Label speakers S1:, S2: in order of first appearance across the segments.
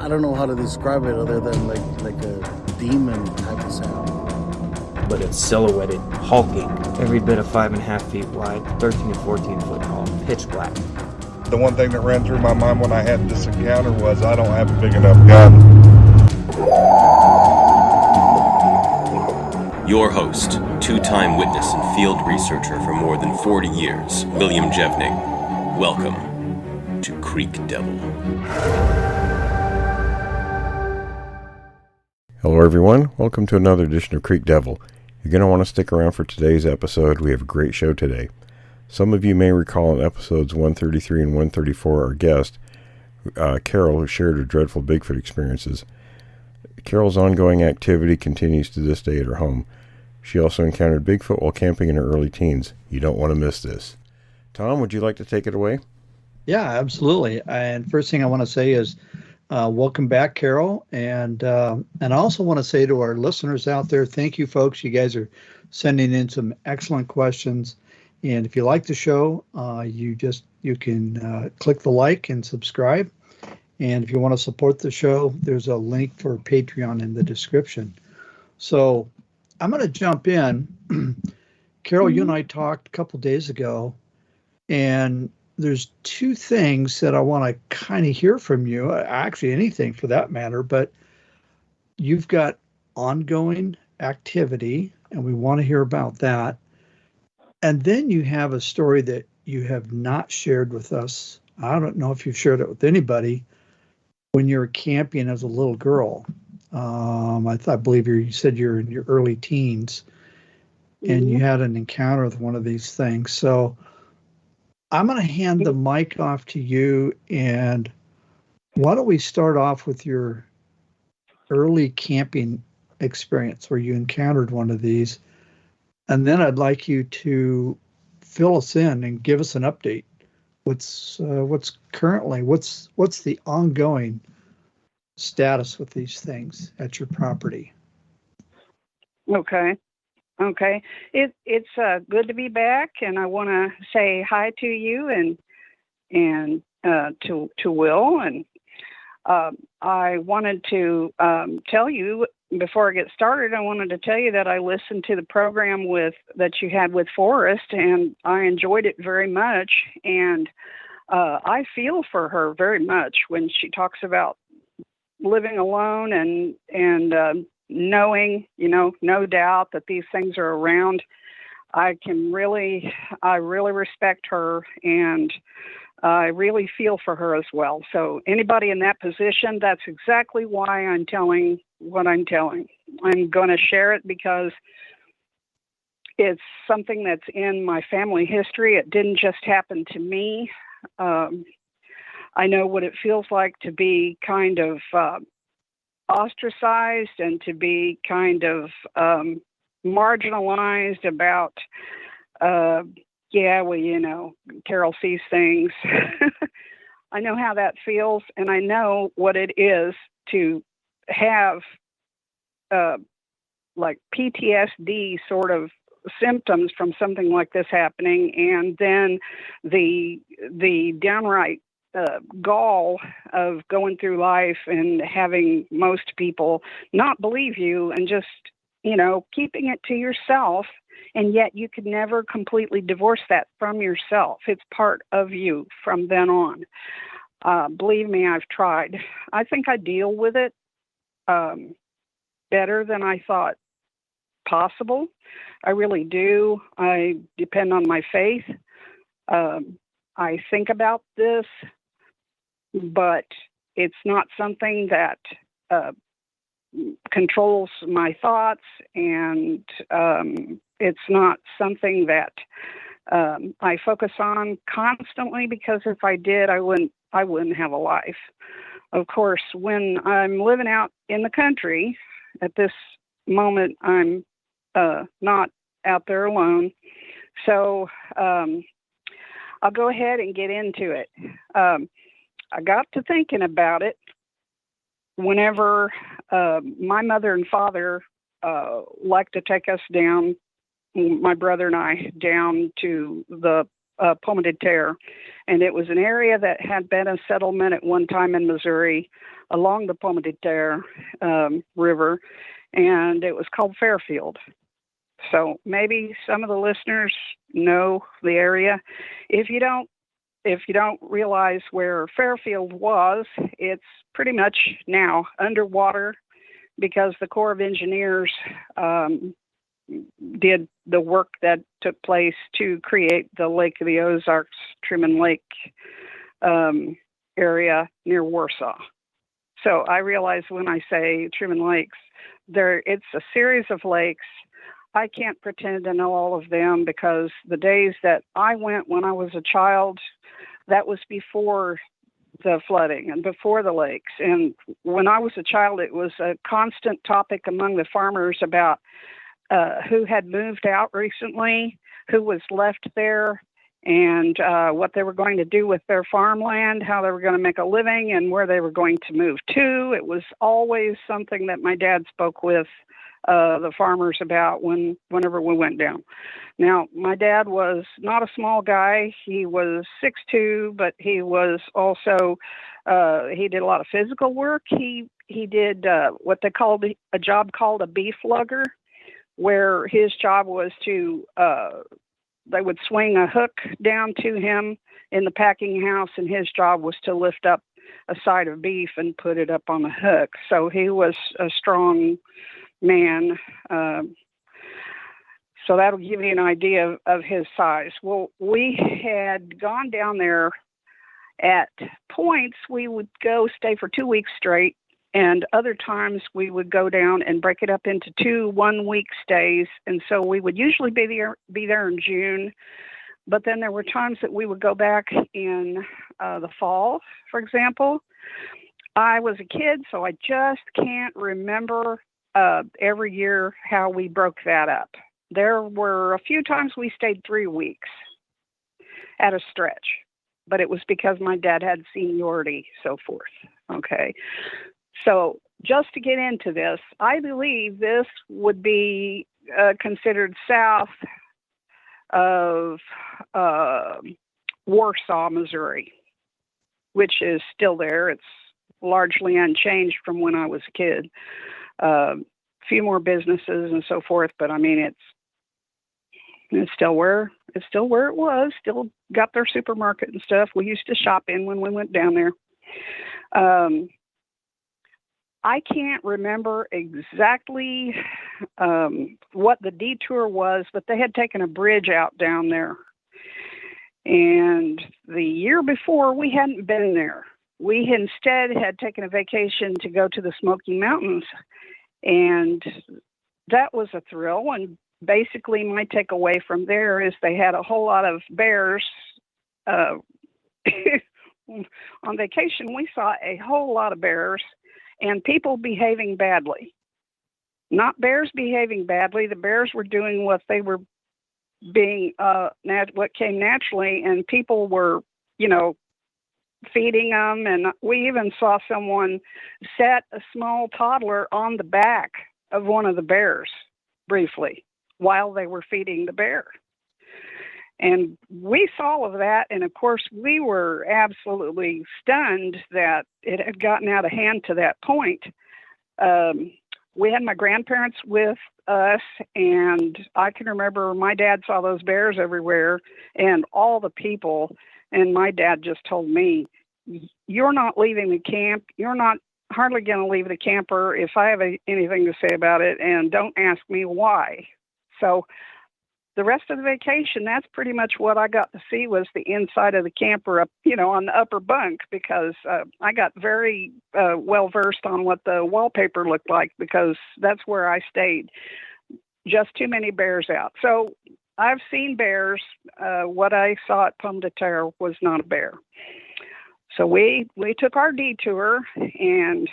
S1: I don't know how to describe it other than like a demon type of sound.
S2: But it's silhouetted, hulking, every bit of 5.5 feet wide, 13 to 14 foot tall, pitch black.
S3: The one thing that ran through my mind when I had this encounter was I don't have a big enough gun.
S4: Your host, two-time witness and field researcher for more than 40 years, William Jevning. Welcome to Creek Devil.
S5: Hello everyone, welcome to another edition of Creek Devil. You're going to want to stick around for today's episode. We have a great show today. Some of you may recall in episodes 133 and 134 our guest, Carol, who shared her dreadful Bigfoot experiences. Carol's ongoing activity continues to this day at her home. She also encountered Bigfoot while camping in her early teens. You don't want to miss this. Tom, would you like to take it away?
S6: Yeah, absolutely. And first thing I want to say is welcome back, Carol. And I also want to say to our listeners out there, thank you, folks. You guys are sending in some excellent questions. And if you like the show, you can click the like and subscribe. And if you want to support the show, there's a link for Patreon in the description. So I'm going to jump in. Carol, you and I talked a couple days ago, and there's two things that I want to kind of hear from you, actually anything for that matter, but you've got ongoing activity, and we want to hear about that. And then you have a story that you have not shared with us. I don't know if you've shared it with anybody. When you were camping as a little girl, I believe you said you're in your early teens, and you had an encounter with one of these things. So I'm going to hand the mic off to you, and why don't we start off with your early camping experience where you encountered one of these, and then I'd like you to fill us in and give us an update. What's the ongoing status with these things at your property?
S7: Okay. It's good to be back, and I want to say hi to you and to Will, and I wanted to tell you before I get started. I wanted to tell you that I listened to the program that you had with Forrest, and I enjoyed it very much. And I feel for her very much when she talks about living alone and knowing, no doubt that these things are around. I really respect her, and I really feel for her as well. So anybody in that position, that's exactly why I'm telling what I'm telling. I'm going to share it because it's something that's in my family history. It didn't just happen to me. I know what it feels like to be kind of ostracized and to be kind of marginalized about, Carol sees things. I know how that feels, and I know what it is to have like PTSD sort of symptoms from something like this happening, and then the downright gall of going through life and having most people not believe you and just, keeping it to yourself. And yet you could never completely divorce that from yourself. It's part of you from then on. Believe me, I've tried. I think I deal with it better than I thought possible. I really do. I depend on my faith. I think about this, but it's not something that controls my thoughts, and it's not something that I focus on constantly, because if I did, I wouldn't have a life. Of course, when I'm living out in the country, at this moment, I'm not out there alone. So I'll go ahead and get into it. I got to thinking about it whenever my mother and father liked to take us down, my brother and I, down to the Pomme de Terre. And it was an area that had been a settlement at one time in Missouri along the Pomme de Terre River, and it was called Fairfield. So maybe some of the listeners know the area. If you don't realize where Fairfield was, it's pretty much now underwater because the Corps of Engineers did the work that took place to create the Lake of the Ozarks, Truman Lake area near Warsaw. So I realize when I say Truman Lakes, it's a series of lakes. I can't pretend to know all of them because the days that I went when I was a child, that was before the flooding and before the lakes. And when I was a child, it was a constant topic among the farmers about who had moved out recently, who was left there, and what they were going to do with their farmland, how they were going to make a living, and where they were going to move to. It was always something that my dad spoke with the farmers about whenever we went down. Now, my dad was not a small guy. He was 6'2", but he was also, he did a lot of physical work. He did what they called a job called a beef lugger, where his job was to, they would swing a hook down to him in the packing house, and his job was to lift up a side of beef and put it up on the hook. So he was a strong man. So that'll give you an idea of his size. Well, we had gone down there at points. We would go stay for 2 weeks straight, and other times we would go down and break it up into 2 1-week stays. And so we would usually be there in June, but then there were times that we would go back in the fall, for example. I was a kid, so I just can't remember every year how we broke that up. There were a few times we stayed 3 weeks at a stretch, but it was because my dad had seniority, so forth. Okay. So just to get into this, I believe this would be considered south of Warsaw, Missouri, which is still there. It's largely unchanged from when I was a kid. A few more businesses and so forth, but I mean, it's still where it was. Still got their supermarket and stuff. We used to shop in when we went down there. I can't remember exactly what the detour was, but they had taken a bridge out down there. And the year before, we hadn't been there. We instead had taken a vacation to go to the Smoky Mountains. And that was a thrill. And basically my takeaway from there is they had a whole lot of bears. On vacation, we saw a whole lot of bears and people behaving badly. Not bears behaving badly. The bears were doing what they were being, what came naturally, and people were, feeding them. And we even saw someone set a small toddler on the back of one of the bears briefly while they were feeding the bear. And we saw all of that. And of course, we were absolutely stunned that it had gotten out of hand to that point. We had my grandparents with us, and I can remember my dad saw those bears everywhere and all the people. And my dad just told me, "You're not leaving the camp. You're not hardly going to leave the camper if I have anything to say about it, and don't ask me why." So the rest of the vacation, that's pretty much what I got to see was the inside of the camper up, on the upper bunk, because I got very well versed on what the wallpaper looked like, because that's where I stayed. Just too many bears out. So I've seen bears. What I saw at Pomme de Terre was not a bear. So we took our detour, and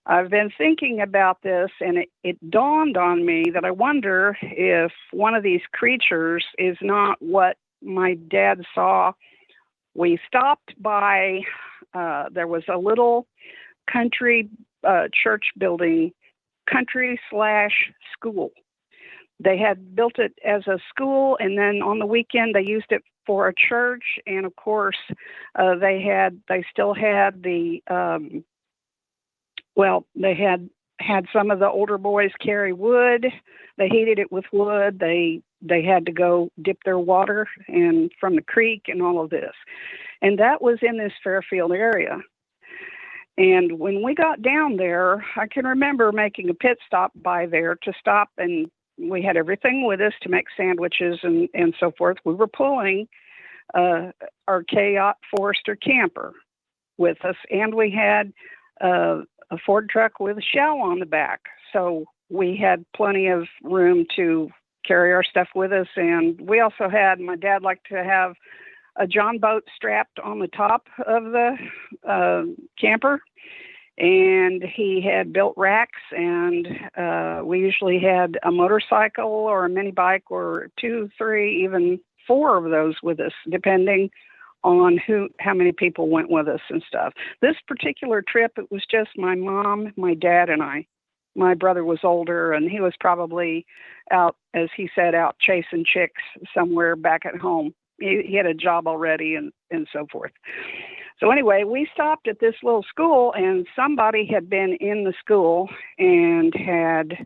S7: I've been thinking about this, and it dawned on me that I wonder if one of these creatures is not what my dad saw. We stopped by, there was a little country church building, country/school. They had built it as a school, and then on the weekend they used it for a church, and of course, they still had the they had some of the older boys carry wood. They heated it with wood. They had to go dip their water and from the creek and all of this. And that was in this Fairfield area. And when we got down there, I can remember making a pit stop by there to stop, and we had everything with us to make sandwiches and so forth. We were pulling our K-Yacht Forester camper with us, and we had a Ford truck with a shell on the back. So we had plenty of room to carry our stuff with us. And we also had, my dad liked to have a John boat strapped on the top of the camper. And he had built racks, and we usually had a motorcycle or a mini bike or 2, 3, even 4 of those with us, depending on how many people went with us and stuff. This particular trip, it was just my mom, my dad, and I. My brother was older, and he was probably out, as he said, out chasing chicks somewhere back at home. He had a job already and so forth. So anyway, we stopped at this little school, and somebody had been in the school and had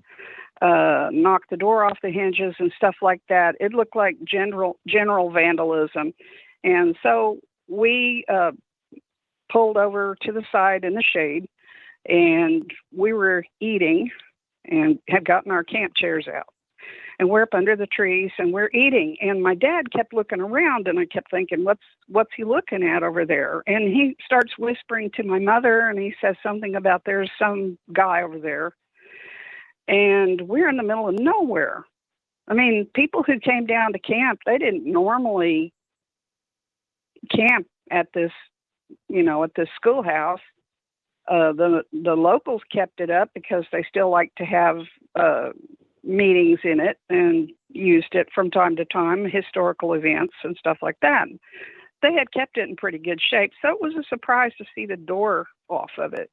S7: knocked the door off the hinges and stuff like that. It looked like general vandalism. And so we pulled over to the side in the shade, and we were eating and had gotten our camp chairs out. And we're up under the trees and we're eating. And my dad kept looking around, and I kept thinking, what's he looking at over there? And he starts whispering to my mother, and he says something about there's some guy over there. And we're in the middle of nowhere. I mean, people who came down to camp, they didn't normally camp at this, at this schoolhouse. The locals kept it up because they still like to have meetings in it and used it from time to time, historical events and stuff like that. They had kept it in pretty good shape, so it was a surprise to see the door off of it.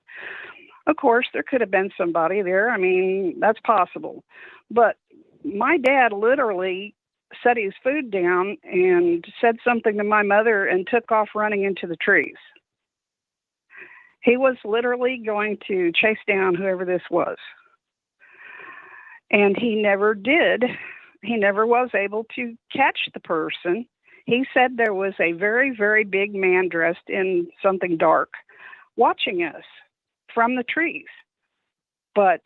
S7: Of course, there could have been somebody there. I mean, that's possible. But my dad literally set his food down and said something to my mother and took off running into the trees. He was literally going to chase down whoever this was. And he never did. He never was able to catch the person. He said there was a very, very big man dressed in something dark watching us from the trees. But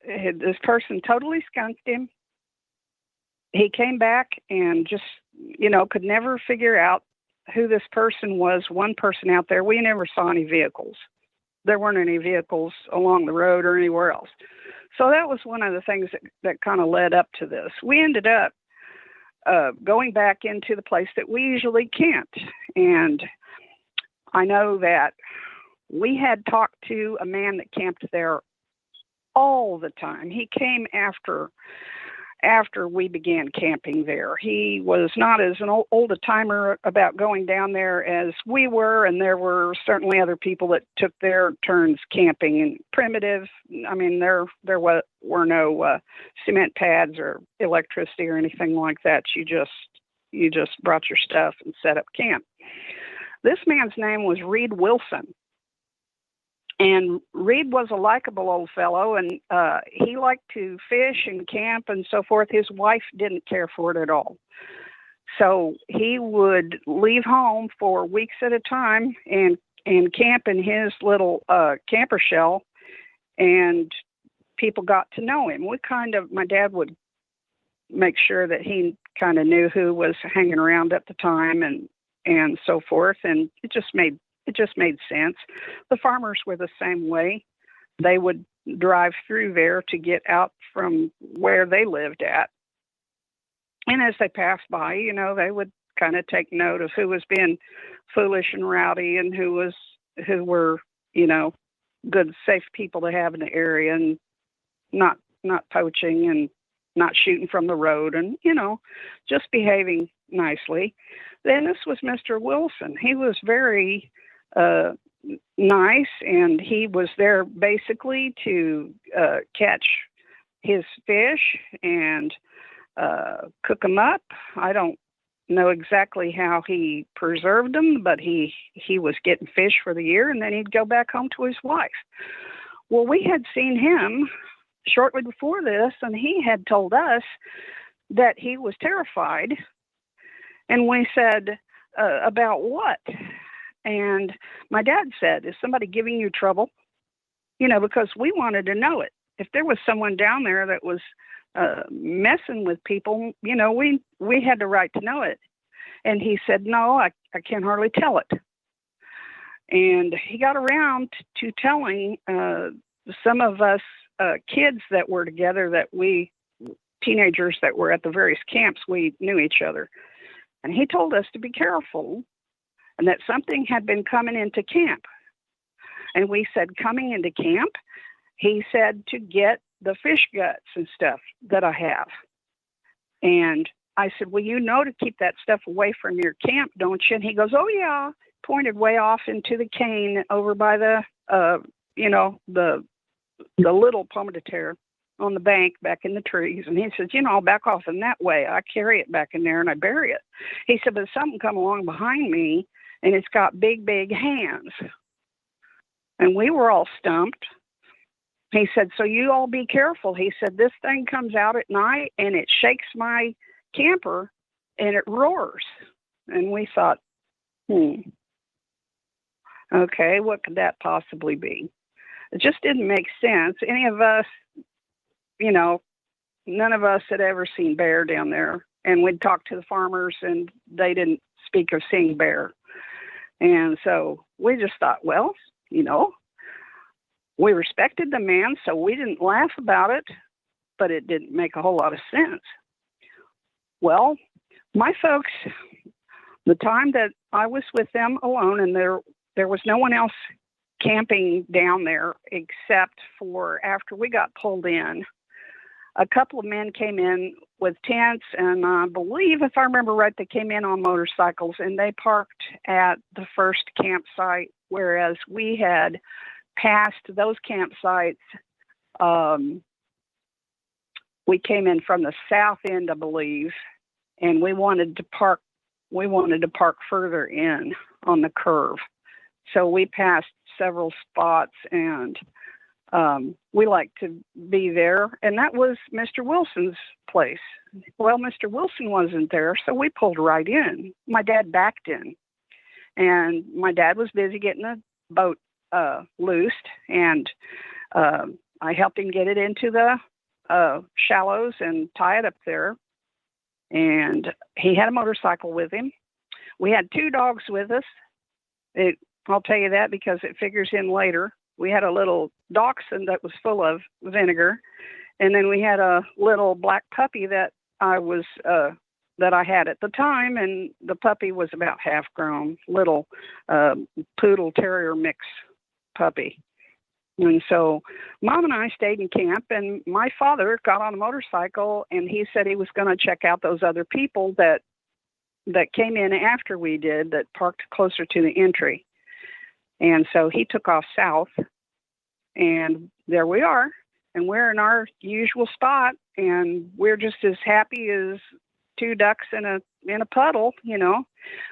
S7: this person totally skunked him. He came back and just, could never figure out who this person was. One person out there. We never saw any vehicles. There weren't any vehicles along the road or anywhere else. So that was one of the things that kind of led up to this. We ended up going back into the place that we usually camped. And I know that we had talked to a man that camped there all the time. He came after we began camping there. He was not as an old a timer about going down there as we were, and there were certainly other people that took their turns camping. And primitive, I mean, there were no cement pads or electricity or anything like that. You just brought your stuff and set up camp. This man's name was Reed Wilson. And Reed was a likable old fellow, and he liked to fish and camp and so forth. His wife didn't care for it at all. So he would leave home for weeks at a time and camp in his little camper shell, and people got to know him. My dad would make sure that he kind of knew who was hanging around at the time and so forth, and it just made sense. The farmers were the same way. They would drive through there to get out from where they lived at. And as they passed by, they would kind of take note of who was being foolish and rowdy and who were, good, safe people to have in the area and not poaching and not shooting from the road and, just behaving nicely. Then this was Mr. Wilson. He was very nice, and he was there basically to catch his fish and cook them up. I don't know exactly how he preserved them, but he was getting fish for the year, and then he'd go back home to his wife. Well, we had seen him shortly before this, and he had told us that he was terrified. And we said, about what? And my dad said, is somebody giving you trouble? You know, because we wanted to know it. If there was someone down there that was messing with people, you know, we had the right to know it. And he said, no, I can hardly tell it. And he got around to telling some of us kids that were together, teenagers that were at the various camps, we knew each other. And he told us to be careful and that something had been coming into camp. And we said, coming into camp? He said to get the fish guts and stuff that I have. And I said, well, you know to keep that stuff away from your camp, don't you? And he goes, oh, yeah. Pointed way off into the cane over by the, the little pomme de terre on the bank back in the trees. And he says, I'll back off in that way. I carry it back in there and I bury it. He said, but something come along behind me and it's got big, big hands. And we were all stumped. He said, so you all be careful. He said, this thing comes out at night and it shakes my camper and it roars. And we thought, okay, what could that possibly be? It just didn't make sense. Any of us, none of us had ever seen bear down there. And we'd talk to the farmers and they didn't speak of seeing bear. And so we just thought, well, we respected the man, so we didn't laugh about it, but it didn't make a whole lot of sense. Well, my folks, the time that I was with them alone, and there was no one else camping down there except for after we got pulled in, a couple of men came in with tents, and I believe, if I remember right, they came in on motorcycles, and they parked at the first campsite, whereas we had passed those campsites. We came in from the south end, I believe, and we wanted to park further in on the curve. So we passed several spots, and we like to be there. And that was Mr. Wilson's place. Well, Mr. Wilson wasn't there, so we pulled right in. My dad backed in, and my dad was busy getting the boat loosed, and I helped him get it into the shallows and tie it up there. And he had a motorcycle with him. We had 2 dogs with us. I'll tell you that because it figures in later. We had a little dachshund that was full of vinegar, and then we had a little black puppy that I had at the time, and the puppy was about half grown, little poodle terrier mix puppy. And so Mom and I stayed in camp, and my father got on a motorcycle, and he said he was going to check out those other people that came in after we did, that parked closer to the entry. And so he took off south, and there we are, and we're in our usual spot, and we're just as happy as 2 ducks in a puddle,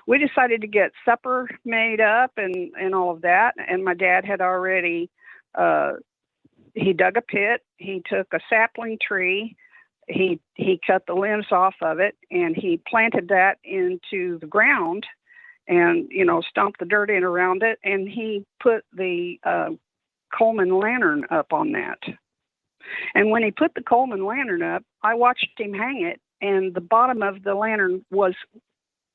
S7: We decided to get supper made up and all of that, and my dad had already he dug a pit. He took a sapling tree. He cut the limbs off of it, and he planted that into the ground and, stomped the dirt in around it. And he put the Coleman lantern up on that. And when he put the Coleman lantern up, I watched him hang it, and the bottom of the lantern was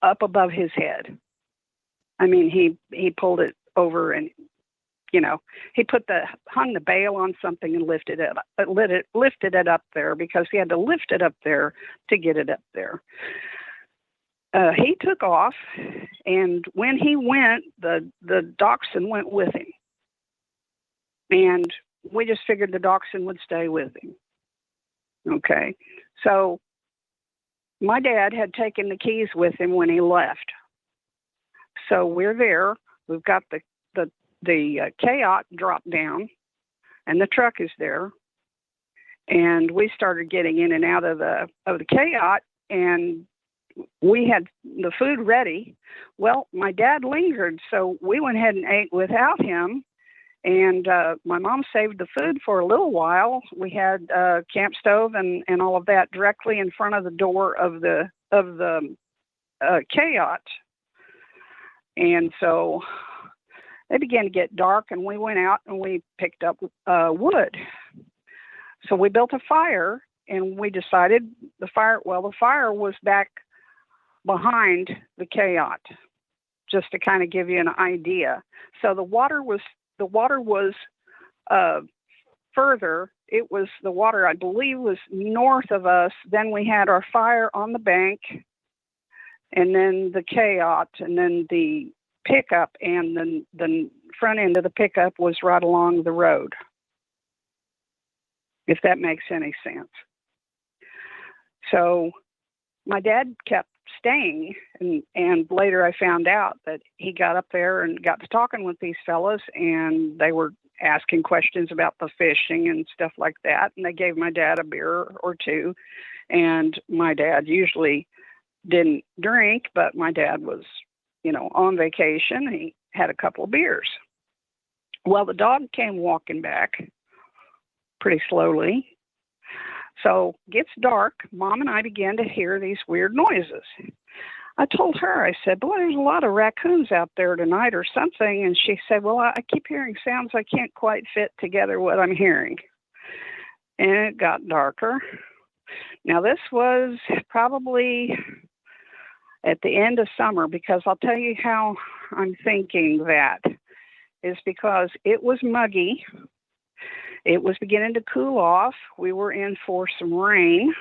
S7: up above his head. I mean, he pulled it over and, he hung the bail on something and lifted it up there because he had to lift it up there to get it up there. He took off, and when he went, the dachshund went with him. And we just figured the dachshund would stay with him. Okay. So my dad had taken the keys with him when he left. So we're there. We've got the K-Yacht dropped down, and the truck is there. And we started getting in and out of the K-Yacht, and we had the food ready. Well, my dad lingered, so we went ahead and ate without him. And my mom saved the food for a little while. We had a camp stove and all of that directly in front of the door of the K-yacht. And so it began to get dark, and we went out and we picked up wood. So we built a fire, and we decided the fire was back behind the K-yacht, just to kind of give you an idea. So the water was further. It was the water, I believe, was north of us. Then we had our fire on the bank, and then the K-yacht, and then the pickup, and then the front end of the pickup was right along the road, if that makes any sense. So my dad kept staying, and later I found out that he got up there and got to talking with these fellas, and they were asking questions about the fishing and stuff like that, and they gave my dad a beer or two, and my dad usually didn't drink, but my dad was, on vacation. He had a couple of beers. Well, the dog came walking back pretty slowly. So gets dark. Mom and I began to hear these weird noises. I told her, I said, boy, there's a lot of raccoons out there tonight or something. And she said, well, I keep hearing sounds I can't quite fit together what I'm hearing. And it got darker. Now, this was probably at the end of summer, because I'll tell you how I'm thinking that is because it was muggy. It was beginning to cool off. We were in for some rain.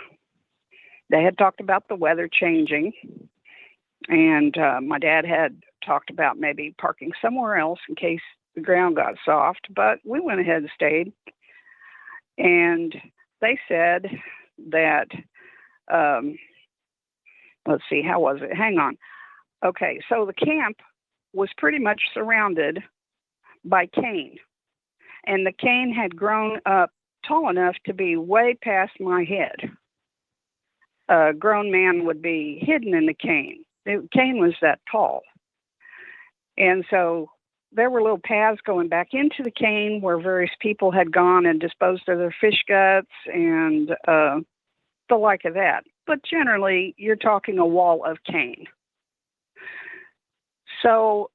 S7: They had talked about the weather changing. And my dad had talked about maybe parking somewhere else in case the ground got soft. But we went ahead and stayed. And they said that, let's see, how was it? Hang on. Okay, so the camp was pretty much surrounded by cane. And the cane had grown up tall enough to be way past my head. A grown man would be hidden in the cane. The cane was that tall. And so there were little paths going back into the cane where various people had gone and disposed of their fish guts and the like of that. But generally, you're talking a wall of cane. So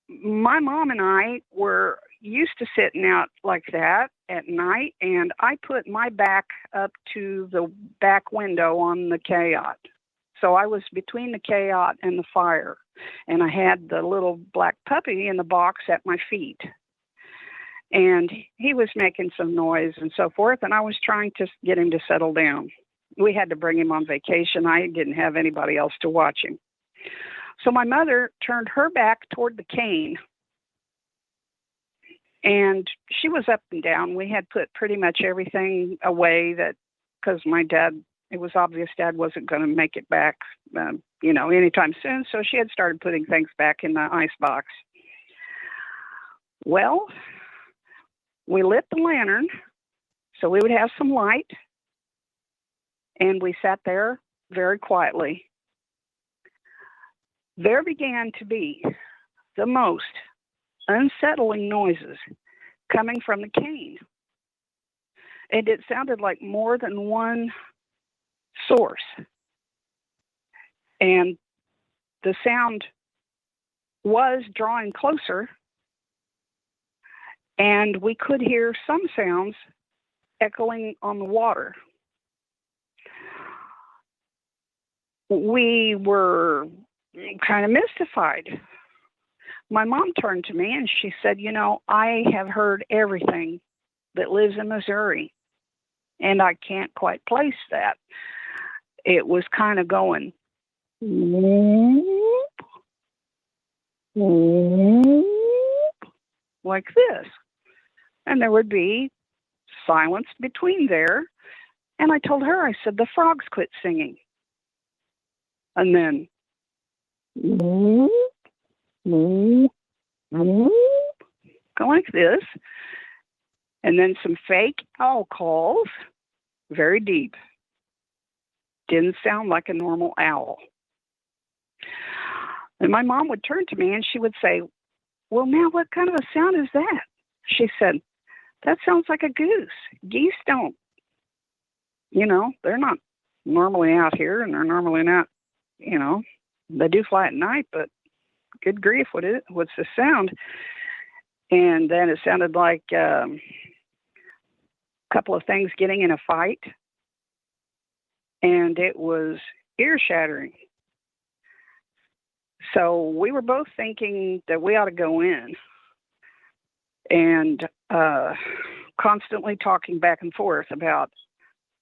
S7: my mom and I were used to sitting out like that at night, and I put my back up to the back window on the K-yacht. So I was between the K-yacht and the fire, and I had the little black puppy in the box at my feet. And he was making some noise and so forth, and I was trying to get him to settle down. We had to bring him on vacation. I didn't have anybody else to watch him. So my mother turned her back toward the cane, and she was up and down. We had put pretty much everything away because my dad, it was obvious Dad wasn't going to make it back, anytime soon. So she had started putting things back in the ice box. Well, we lit the lantern so we would have some light, and we sat there very quietly. There began to be the most unsettling noises coming from the cane. And it sounded like more than one source. And the sound was drawing closer, and we could hear some sounds echoing on the water. We were kind of mystified. My mom turned to me and she said, I have heard everything that lives in Missouri, and I can't quite place that. It was kind of going whoop, whoop, like this. And there would be silence between there. And I told her, I said, the frogs quit singing. And then whoop, whoop, whoop, go like this. And then some fake owl calls, very deep. didn't sound like a normal owl. And my mom would turn to me and she would say, well, now what kind of a sound is that? She said, that sounds like a goose. Geese don't, they're not normally out here, and they're normally not, they do fly at night, but good grief, what's the sound? And then it sounded like a couple of things getting in a fight, and it was ear-shattering. So we were both thinking that we ought to go in, and constantly talking back and forth about,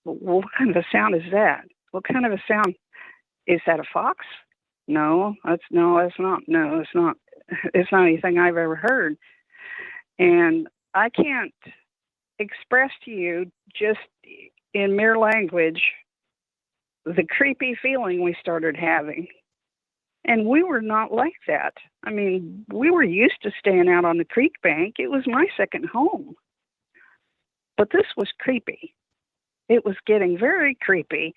S7: well, what kind of a sound is that? What kind of a sound? Is that a fox? No, it's not. No, it's not. It's not anything I've ever heard. And I can't express to you just in mere language the creepy feeling we started having. And we were not like that. I mean, we were used to staying out on the creek bank. It was my second home. But this was creepy. It was getting very creepy.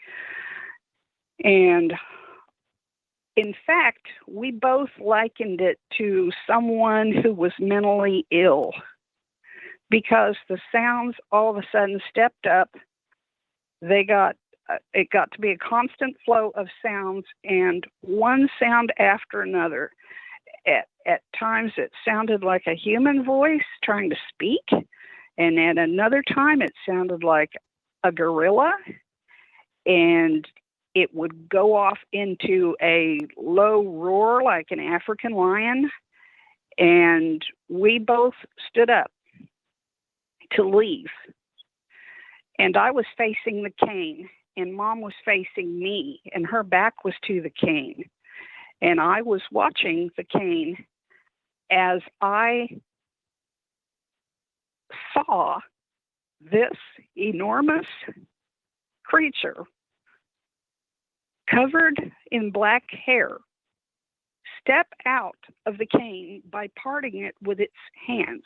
S7: And in fact, we both likened it to someone who was mentally ill, because the sounds all of a sudden stepped up. It got to be a constant flow of sounds, and one sound after another. At times it sounded like a human voice trying to speak, and at another time it sounded like a gorilla, and it would go off into a low roar like an African lion. And we both stood up to leave. And I was facing the cane, and Mom was facing me, and her back was to the cane. And I was watching the cane as I saw this enormous creature covered in black hair step out of the cane by parting it with its hands.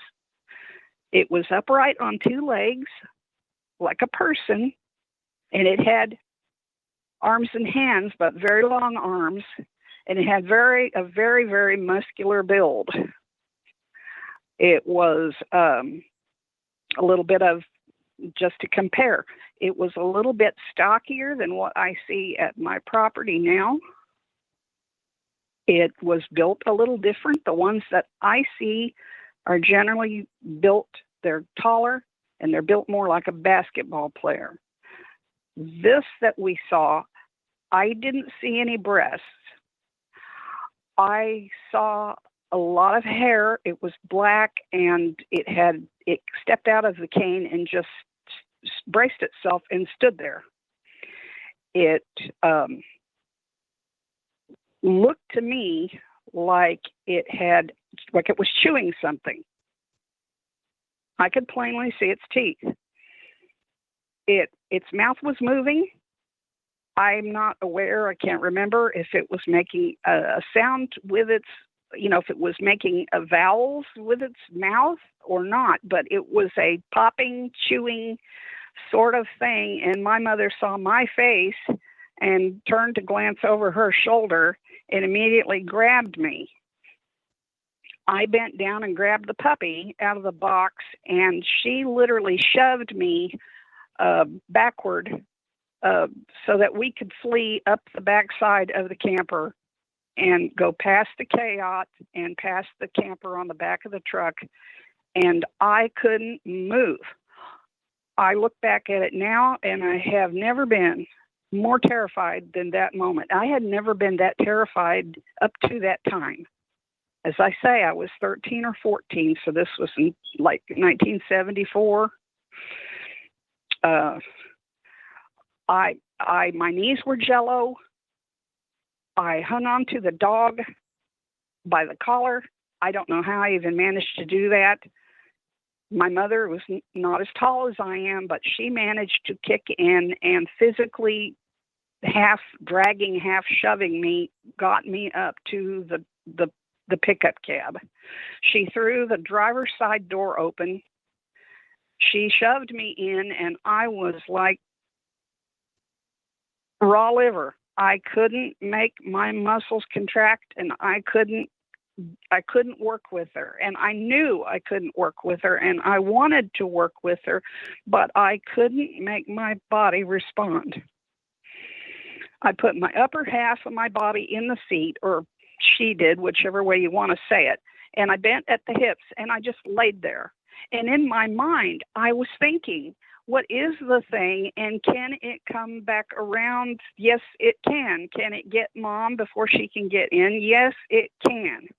S7: It was upright on two legs like a person, and it had arms and hands, but very long arms, and it had a very, very muscular build. It was a little bit of, just to compare, it was a little bit stockier than what I see at my property now. It was built a little different. The ones that I see are generally built, they're taller, and they're built more like a basketball player. This that we saw, I didn't see any breasts. I saw a lot of hair. It was black, and it stepped out of the cane and just braced itself and stood there. It looked to me like it was chewing something. I could plainly see its teeth. Its mouth was moving. I'm not aware, I can't remember if it was making a sound with its, if it was making vowels with its mouth or not, but it was a popping, chewing sort of thing. And my mother saw my face and turned to glance over her shoulder and immediately grabbed me. I bent down and grabbed the puppy out of the box, and she literally shoved me backward so that we could flee up the backside of the camper and go past the chaos and past the camper on the back of the truck. And I couldn't move. I look back at it now, and I have never been more terrified than that moment. I had never been that terrified up to that time. As I say, I was 13 or 14, so this was in like 1974. My knees were jello. I hung on to the dog by the collar. I don't know how I even managed to do that. My mother was not as tall as I am, but she managed to kick in and physically, half dragging, half shoving me, got me up to the pickup cab. She threw the driver's side door open. She shoved me in, and I was like raw liver. I couldn't make my muscles contract, and I couldn't work with her, and I knew I couldn't work with her, and I wanted to work with her, but I couldn't make my body respond. I put my upper half of my body in the seat, or she did, whichever way you want to say it, and I bent at the hips, and I just laid there. And in my mind, I was thinking, what is the thing, and can it come back around? Yes, it can. Can it get Mom before she can get in? Yes, it can.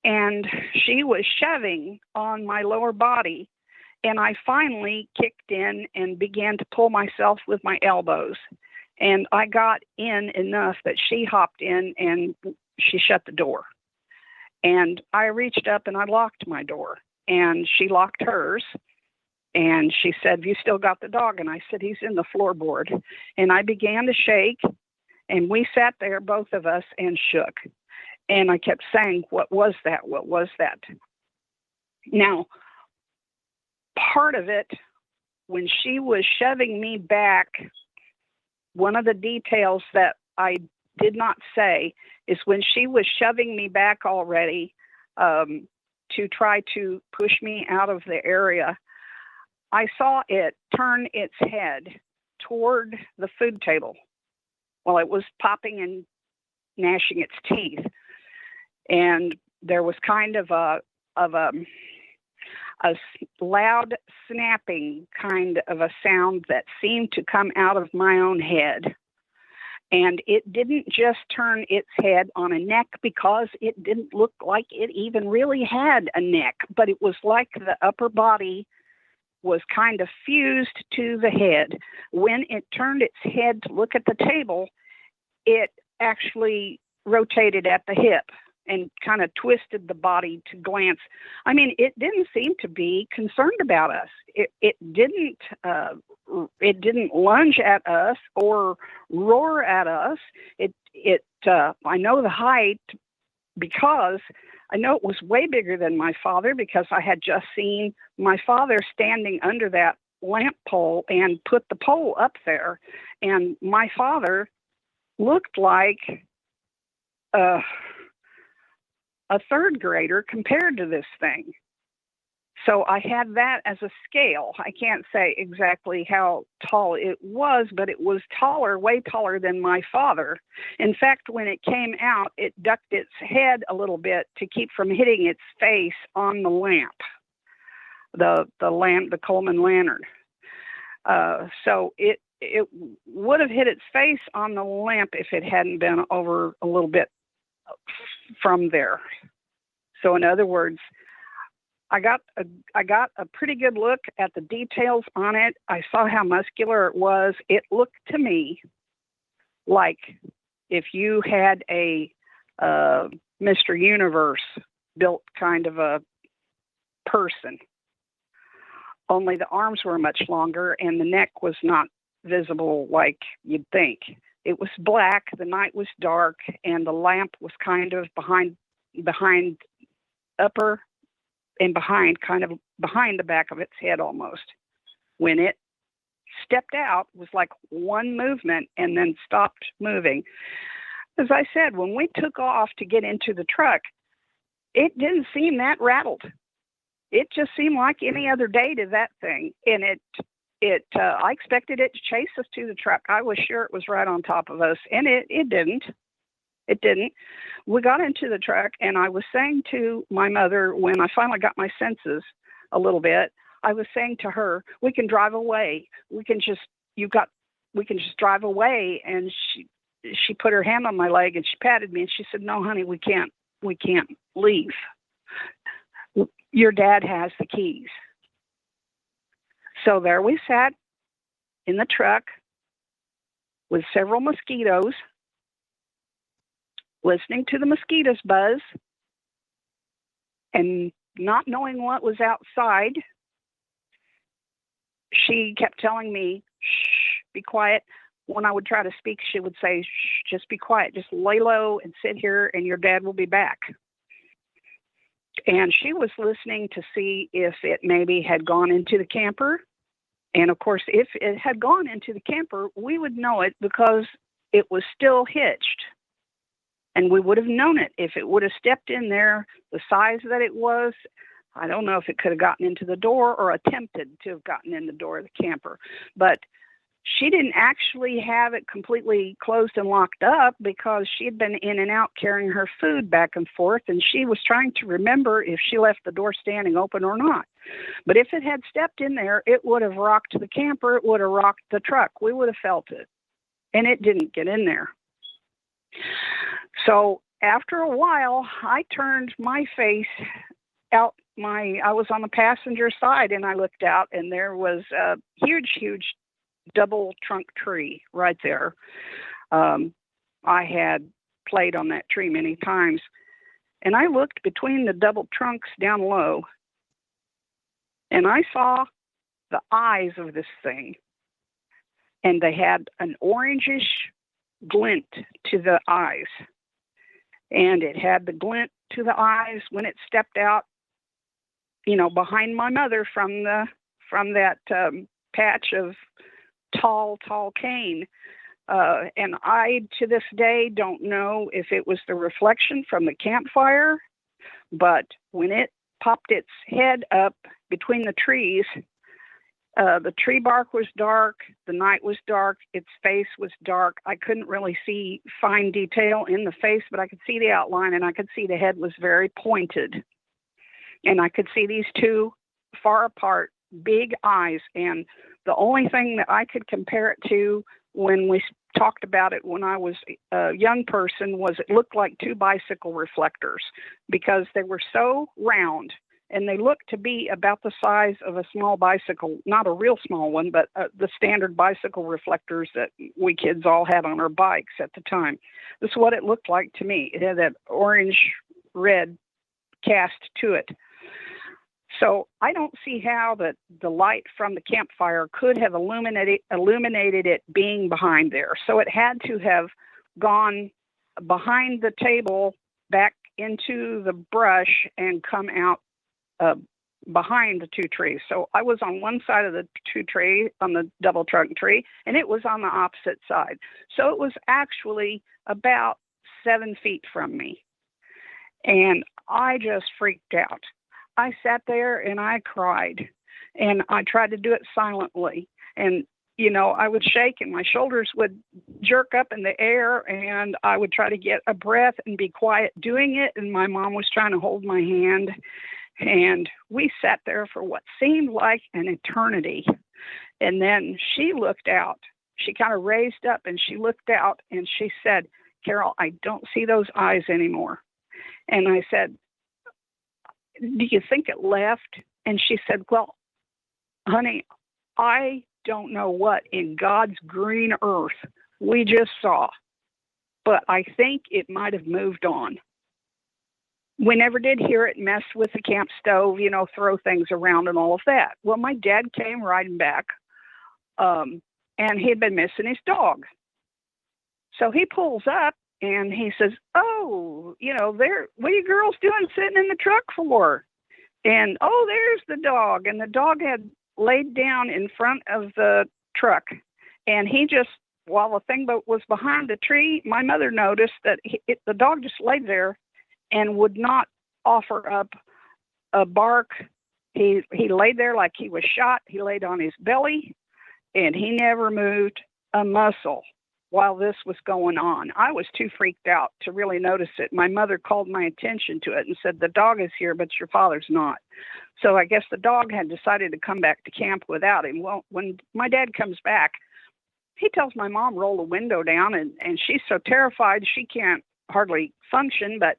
S7: And she was shoving on my lower body, and I finally kicked in and began to pull myself with my elbows. And I got in enough that she hopped in and she shut the door. And I reached up and I locked my door, and she locked hers. And she said, "Have you still got the dog?" And I said, "He's in the floorboard." And I began to shake, and we sat there, both of us, and shook. And I kept saying, "What was that? What was that?" Now, part of it, when she was shoving me back, one of the details that I did not say is when she was shoving me back already to try to push me out of the area, I saw it turn its head toward the food table while it was popping and gnashing its teeth. And there was kind of a loud snapping kind of a sound that seemed to come out of my own head. And it didn't just turn its head on a neck, because it didn't look like it even really had a neck, but it was like the upper body was kind of fused to the head. When it turned its head to look at the table, it actually rotated at the hip and kind of twisted the body to glance. I mean, it didn't seem to be concerned about us. It didn't lunge at us or roar at us. I know the height because I know it was way bigger than my father, because I had just seen my father standing under that lamp pole and put the pole up there. And my father looked like a third grader compared to this thing. So I had that as a scale. I can't say exactly how tall it was, but it was taller, way taller than my father. In fact, when it came out, it ducked its head a little bit to keep from hitting its face on the lamp, the Coleman lantern. So it would have hit its face on the lamp if it hadn't been over a little bit from there. So in other words, I got a pretty good look at the details on it. I saw how muscular it was. It looked to me like if you had a Mr. Universe built kind of a person, only the arms were much longer and the neck was not visible like you'd think. It was black, the night was dark, and the lamp was kind of behind upper and kind of behind the back of its head almost. When it stepped out, it was like one movement and then stopped moving. As I said, when we took off to get into the truck, it didn't seem that rattled. It just seemed like any other day to that thing. And I expected it to chase us to the truck. I was sure it was right on top of us, and it didn't. It didn't. We got into the truck, and I was saying to my mother, when I finally got my senses a little bit, I was saying to her, "We can drive away. We can just drive away." And she put her hand on my leg and she patted me and she said, "No, honey, we can't leave. Your dad has the keys." So there we sat in the truck with several mosquitoes, listening to the mosquitoes buzz and not knowing what was outside. She kept telling me, "Shh, be quiet." When I would try to speak, she would say, "Shh, just be quiet. Just lay low and sit here and your dad will be back." And she was listening to see if it maybe had gone into the camper And of course, if it had gone into the camper, we would know it because it was still hitched. And we would have known it if it would have stepped in there the size that it was. I don't know if it could have gotten into the door or attempted to have gotten in the door of the camper. But she didn't actually have it completely closed and locked up because she had been in and out carrying her food back and forth, and she was trying to remember if she left the door standing open or not. But if it had stepped in there, it would have rocked the camper, it would have rocked the truck. We would have felt it. And it didn't get in there. So after a while, I turned my face out. I was on the passenger side, and I looked out, and there was a huge double trunk tree right there. I had played on that tree many times, and I looked between the double trunks down low, and I saw the eyes of this thing, and they had an orangish glint to the eyes, and it had the glint to the eyes when it stepped out, behind my mother from that patch of tall cane. And I, to this day, don't know if it was the reflection from the campfire, but when it popped its head up between the trees, the tree bark was dark, the night was dark, its face was dark. I couldn't really see fine detail in the face, but I could see the outline, and I could see the head was very pointed. And I could see these two far apart, big eyes. And the only thing that I could compare it to when we talked about it when I was a young person was it looked like two bicycle reflectors because they were so round and they looked to be about the size of a small bicycle, not a real small one, but the standard bicycle reflectors that we kids all had on our bikes at the time. This is what it looked like to me. It had that orange-red cast to it. So I don't see how the light from the campfire could have illuminated it being behind there. So it had to have gone behind the table back into the brush and come out behind the two trees. So I was on one side of the two tree, on the double trunk tree, and it was on the opposite side. So it was actually about 7 feet from me. And I just freaked out. I sat there and I cried, and I tried to do it silently. And, I would shake and my shoulders would jerk up in the air, and I would try to get a breath and be quiet doing it. And my mom was trying to hold my hand, and we sat there for what seemed like an eternity. And then she looked out. She kind of raised up and she looked out and she said, "Carol, I don't see those eyes anymore." And I said, "Do you think it left?" And she said, "Well, honey, I don't know what in God's green earth we just saw, but I think it might have moved on." We never did hear it mess with the camp stove, throw things around and all of that. Well, my dad came riding back, and he had been missing his dog. So he pulls up and he says, "Oh, what are you girls doing sitting in the truck for?" And, "Oh, there's the dog." And the dog had laid down in front of the truck. And he just, while the thing was behind the tree, my mother noticed that the dog just laid there and would not offer up a bark. He laid there like he was shot. He laid on his belly, and he never moved a muscle while this was going on. I was too freaked out to really notice it. My mother called my attention to it and said, "The dog is here, but your father's not." So I guess the dog had decided to come back to camp without him. Well, when my dad comes back, he tells my mom, roll the window down, and she's so terrified she can't hardly function, but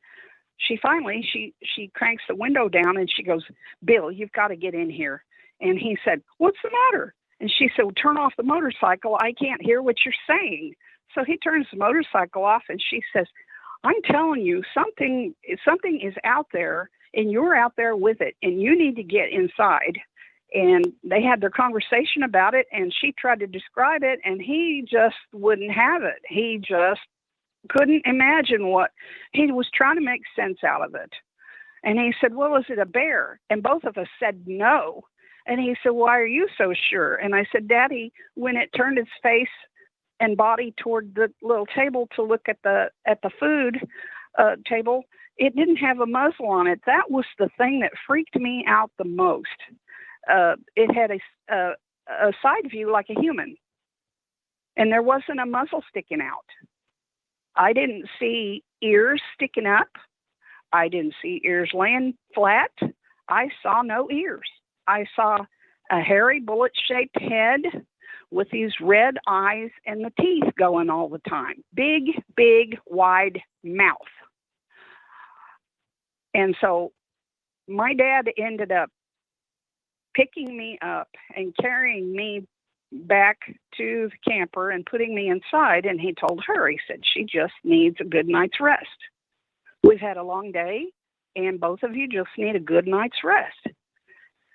S7: she finally cranks the window down and she goes, "Bill, you've got to get in here." And he said, "What's the matter?" And she said, "Well, turn off the motorcycle. I can't hear what you're saying." So he turns the motorcycle off, and she says, "I'm telling you, something is out there, and you're out there with it, and you need to get inside." And they had their conversation about it, and she tried to describe it, and he just wouldn't have it. He just couldn't imagine what he was trying to make sense out of it. And he said, "Well, is it a bear?" And both of us said no. And he said, why are you so sure? And I said, Daddy, when it turned its face and body toward the little table to look at the food table, it didn't have a muzzle on it. That was the thing that freaked me out the most. It had a side view like a human, and there wasn't a muzzle sticking out. I didn't see ears sticking up. I didn't see ears laying flat. I saw no ears. I saw a hairy bullet-shaped head with these red eyes and the teeth going all the time. Big, big, wide mouth. And so my dad ended up picking me up and carrying me back to the camper and putting me inside. And he told her, he said, she just needs a good night's rest. We've had a long day, and both of you just need a good night's rest.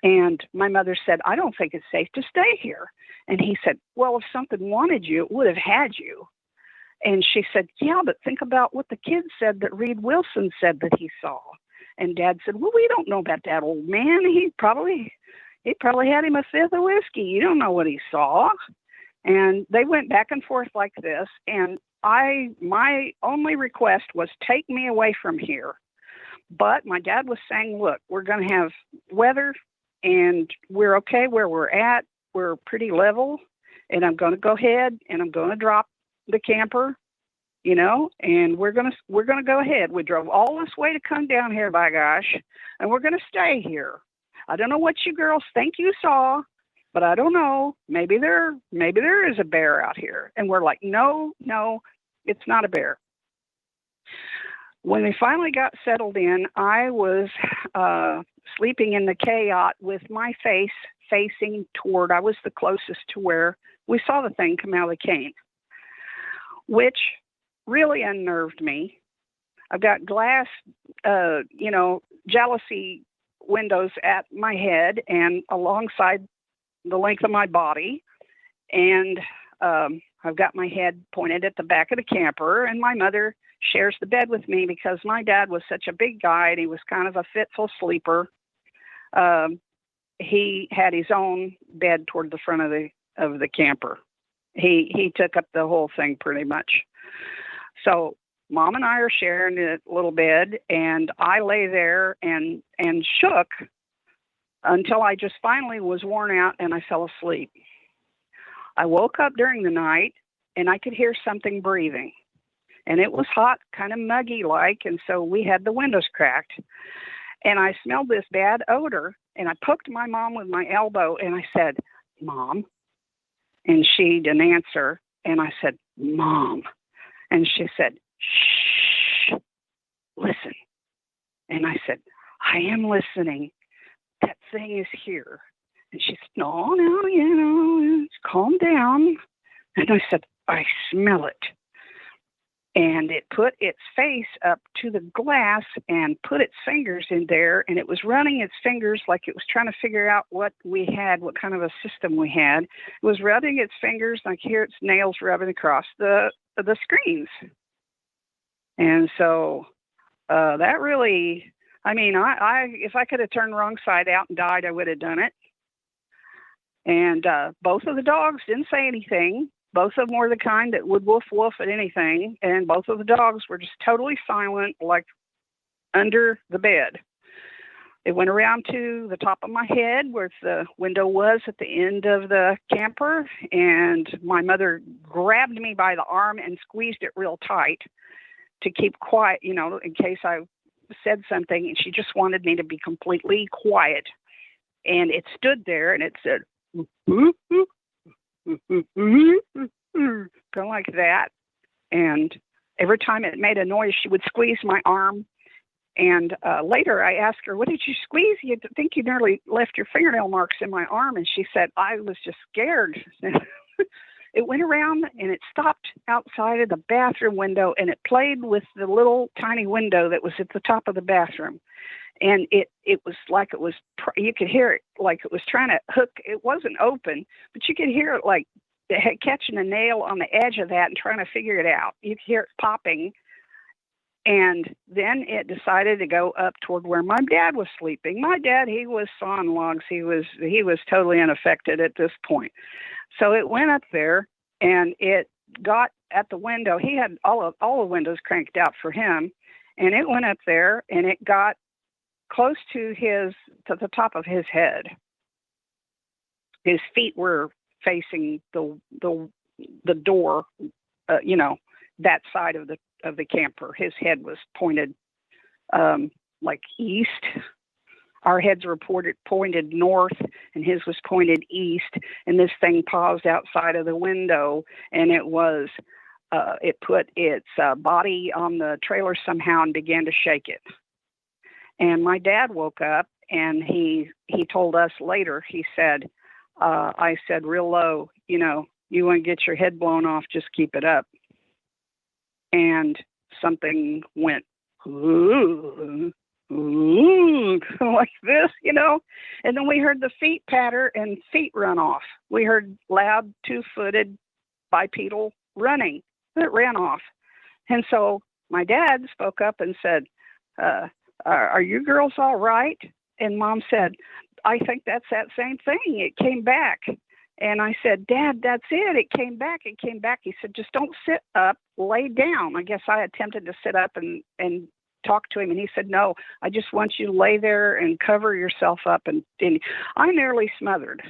S7: And my mother said, I don't think it's safe to stay here. And he said, well, if something wanted you, it would have had you. And she said, yeah, but think about what the kids said that Reed Wilson said that he saw. And Dad said, well, we don't know about that old man. He probably had him a fifth of whiskey. You don't know what he saw. And they went back and forth like this. And my only request was take me away from here. But my dad was saying, look, we're going to have weather and we're okay where we're at. We're pretty level. And I'm going to go ahead and I'm going to drop the camper, and we're going to go ahead. We drove all this way to come down here, by gosh, and we're going to stay here. I don't know what you girls think you saw, but I don't know. Maybe there is a bear out here. And we're like, no, it's not a bear. When we finally got settled in, I was sleeping in the K-yacht with my face facing toward, I was the closest to where we saw the thing come out of the cane, which really unnerved me. I've got glass, jalousie windows at my head and alongside the length of my body. And I've got my head pointed at the back of the camper, and my mother shares the bed with me because my dad was such a big guy and he was kind of a fitful sleeper. He had his own bed toward the front of the camper. He took up the whole thing pretty much. So Mom and I are sharing a little bed, and I lay there and shook until I just finally was worn out and I fell asleep. I woke up during the night and I could hear something breathing, and it was hot, kind of muggy like, and so we had the windows cracked, and I smelled this bad odor, and I poked my mom with my elbow and I said, Mom. And she didn't answer. And I said, Mom. And she said, shh, listen. And I said, I am listening. That thing is here. And she said, no, calm down. And I said, I smell it. And it put its face up to the glass and put its fingers in there. And it was running its fingers like it was trying to figure out what we had, what kind of a system we had. It was rubbing its fingers, and I could hear its nails rubbing across the screens. And so that really, I if I could have turned wrong side out and died, I would have done it. And both of the dogs didn't say anything. Both of them were the kind that would woof at anything, and both of the dogs were just totally silent, like under the bed. It went around to the top of my head where the window was at the end of the camper, and my mother grabbed me by the arm and squeezed it real tight to keep quiet, in case I said something, and she just wanted me to be completely quiet. And it stood there, and it said, kind of like that. And every time it made a noise, she would squeeze my arm. And later I asked her, what did you squeeze? You think you nearly left your fingernail marks in my arm. And she said, I was just scared. It went around and it stopped outside of the bathroom window, and it played with the little tiny window that was at the top of the bathroom. And it was like it was, you could hear it like it was trying to hook. It wasn't open, but you could hear it like catching a nail on the edge of that and trying to figure it out. You could hear it popping. And then it decided to go up toward where my dad was sleeping. My dad, he was sawing logs. He was totally unaffected at this point. So it went up there, and it got at the window. He had all the windows cranked out for him, and it went up there, and it got close to the top of his head. His feet were facing the door, that side of the camper. His head was pointed like east. Our heads were pointed north, and his was pointed east. And this thing paused outside of the window, and it put its body on the trailer somehow and began to shake it. And my dad woke up, and he told us later. He said, "I said real low, you want to get your head blown off, just keep it up." And something went, ooh, ooh, like this, and then we heard the feet patter and feet run off. We heard loud 2-footed bipedal running that ran off. And so my dad spoke up and said, are you girls all right? And Mom said, I think that's that same thing. It came back. And I said, Dad, that's it. It came back. It came back. He said, just don't sit up, lay down. I guess I attempted to sit up and talk to him. And he said, no, I just want you to lay there and cover yourself up. And I nearly smothered.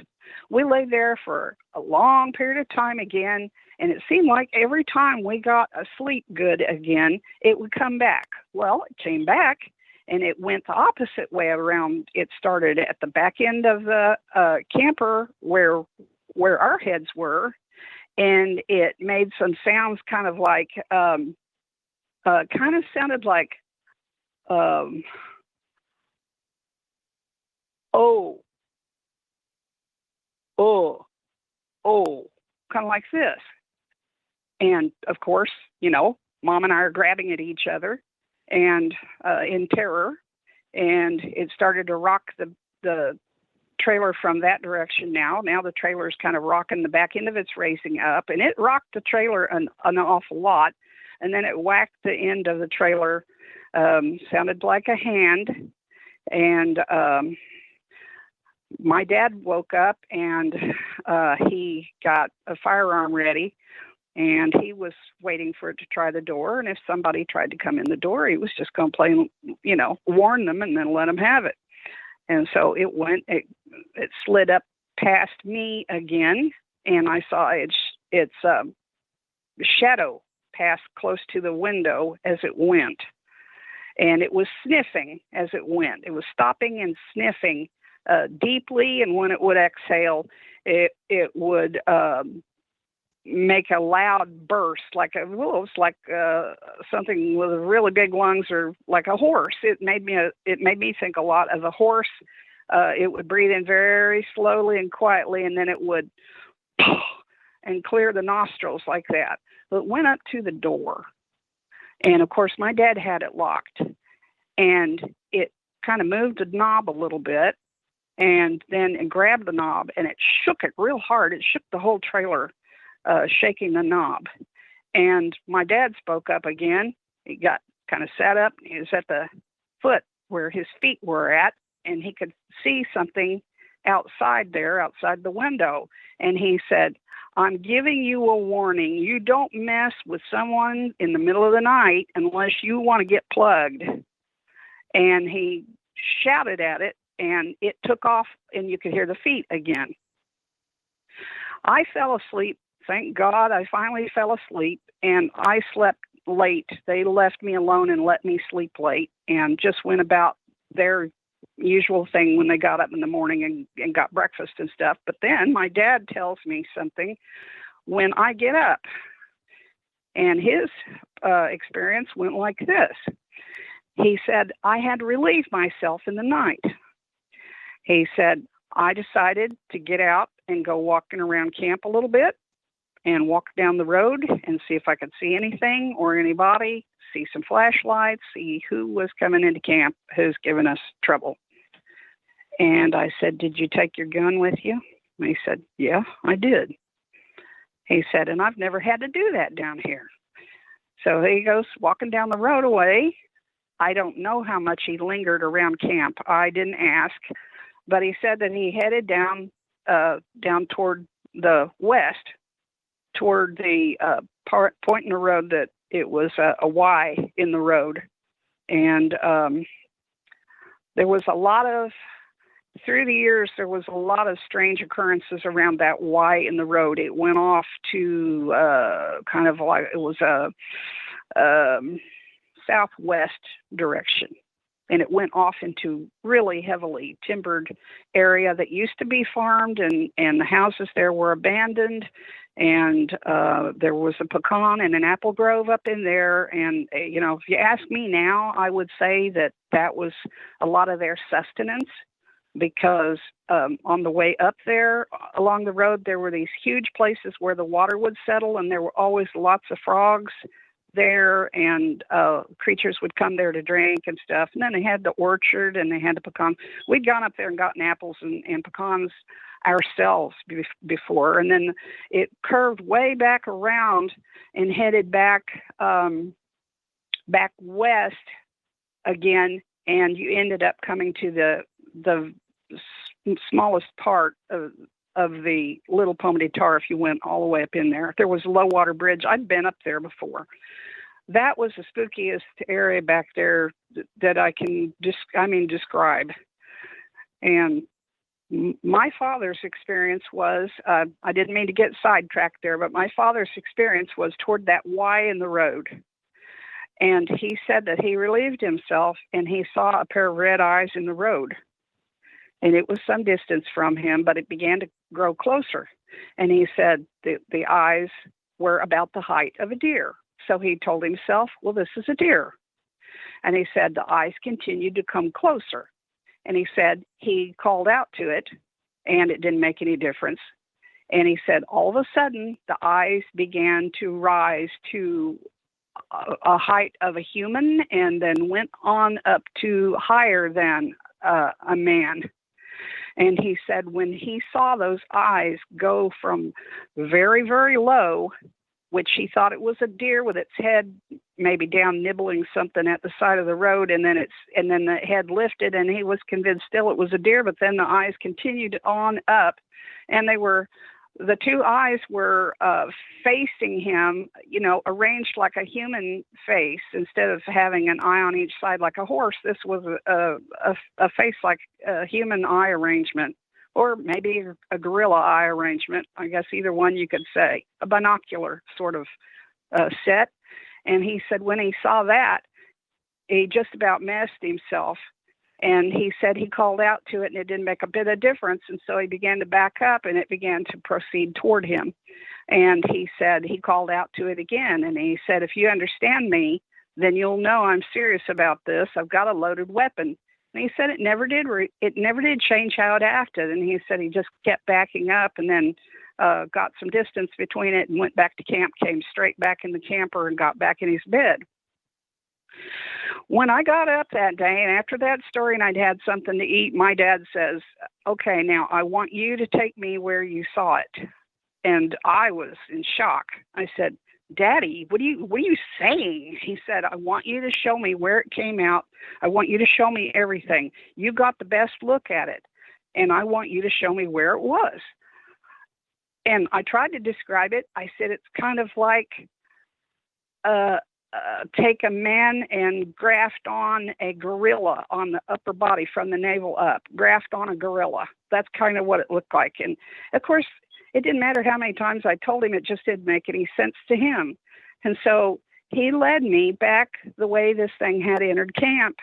S7: We lay there for a long period of time again. And it seemed like every time we got asleep good again, it would come back. Well, it came back. And it went the opposite way around. It started at the back end of the camper where our heads were, and it made some sounds kind of like, sounded like, oh, kind of like this. And of course, Mom and I are grabbing at each other and in terror, and it started to rock the trailer from that direction. Now the trailer is kind of rocking, the back end of it's raising up, and it rocked the trailer an awful lot, and then it whacked the end of the trailer, sounded like a hand, and my dad woke up, and he got a firearm ready. And he was waiting for it to try the door. And if somebody tried to come in the door, he was just going to play, warn them and then let them have it. And so it slid up past me again. And I saw its shadow pass close to the window as it went. And it was sniffing as it went. It was stopping and sniffing deeply. And when it would exhale, it would make a loud burst, like something with really big lungs, or like a horse. It made me think a lot of a horse. It would breathe in very slowly and quietly, and then it would and clear the nostrils like that. But it went up to the door, and of course my dad had it locked, and it kind of moved the knob a little bit, and then it grabbed the knob, and it shook it real hard. It shook the whole trailer, shaking the knob. And my dad spoke up again. He got kind of sat up. He was at the foot where his feet were at, and he could see something outside the window. And he said, I'm giving you a warning. You don't mess with someone in the middle of the night unless you want to get plugged. And he shouted at it, and it took off, and you could hear the feet again. I fell asleep. Thank God I finally fell asleep, and I slept late. They left me alone and let me sleep late, and just went about their usual thing when they got up in the morning and got breakfast and stuff. But then my dad tells me something when I get up, and his experience went like this. He said, I had to relieve myself in the night. He said, I decided to get out and go walking around camp a little bit, and walk down the road and see if I could see anything or anybody, see some flashlights, see who was coming into camp, who's giving us trouble. And I said, did you take your gun with you? And he said, yeah, I did. He said, and I've never had to do that down here. So he goes walking down the road away. I don't know how much he lingered around camp. I didn't ask, but he said that he headed down toward the west, toward the point in the road that it was a Y in the road. And there was through the years, there was a lot of strange occurrences around that Y in the road. It went off to kind of like it was a southwest direction. And it went off into really heavily timbered area that used to be farmed, and the houses there were abandoned. And there was a pecan and an apple grove up in there. And, if you ask me now, I would say that was a lot of their sustenance, because on the way up there along the road, there were these huge places where the water would settle, and there were always lots of frogs there, and creatures would come there to drink and stuff. And then they had the orchard, and they had the pecan. We'd gone up there and gotten apples and pecans ourselves before, and then it curved way back around and headed back west again, and you ended up coming to the smallest part of the Little Pomedy Tar if you went all the way up in there. There was a low water bridge. I'd been up there before. That was the spookiest area back there that I can describe. And my father's experience was, I didn't mean to get sidetracked there, but my father's experience was toward that Y in the road. And he said that he relieved himself and he saw a pair of red eyes in the road. And it was some distance from him, but it began to grow closer. And he said the eyes were about the height of a deer. So he told himself, well, this is a deer. And he said the eyes continued to come closer. And he said he called out to it, and it didn't make any difference. And he said all of a sudden, the eyes began to rise to a height of a human, and then went on up to higher than a man. And he said when he saw those eyes go from very, very low, which he thought it was a deer with its head maybe down nibbling something at the side of the road, and then the head lifted, and he was convinced still it was a deer, but then the eyes continued on up, and the two eyes were facing him, arranged like a human face. Instead of having an eye on each side like a horse, this was a face like a human eye arrangement, or maybe a gorilla eye arrangement. I guess either one you could say, a binocular sort of set. And he said when he saw that, he just about messed himself. And he said he called out to it, and it didn't make a bit of difference. And so he began to back up, and it began to proceed toward him. And he said he called out to it again. And he said, if you understand me, then you'll know I'm serious about this. I've got a loaded weapon. And he said it never did change how it acted. And he said he just kept backing up, and then got some distance between it and went back to camp, came straight back in the camper, and got back in his bed. When I got up that day, and after that story, and I'd had something to eat, my dad says, okay, now I want you to take me where you saw it. And I was in shock. I said, Daddy, what are you saying? He said, I want you to show me where it came out. I want you to show me everything. You got the best look at it, and I want you to show me where it was. And I tried to describe it. I said, it's kind of like take a man and graft on a gorilla on the upper body from the navel up, graft on a gorilla. That's kind of what it looked like. And of course, it didn't matter how many times I told him, it just didn't make any sense to him. And so he led me back the way this thing had entered camp,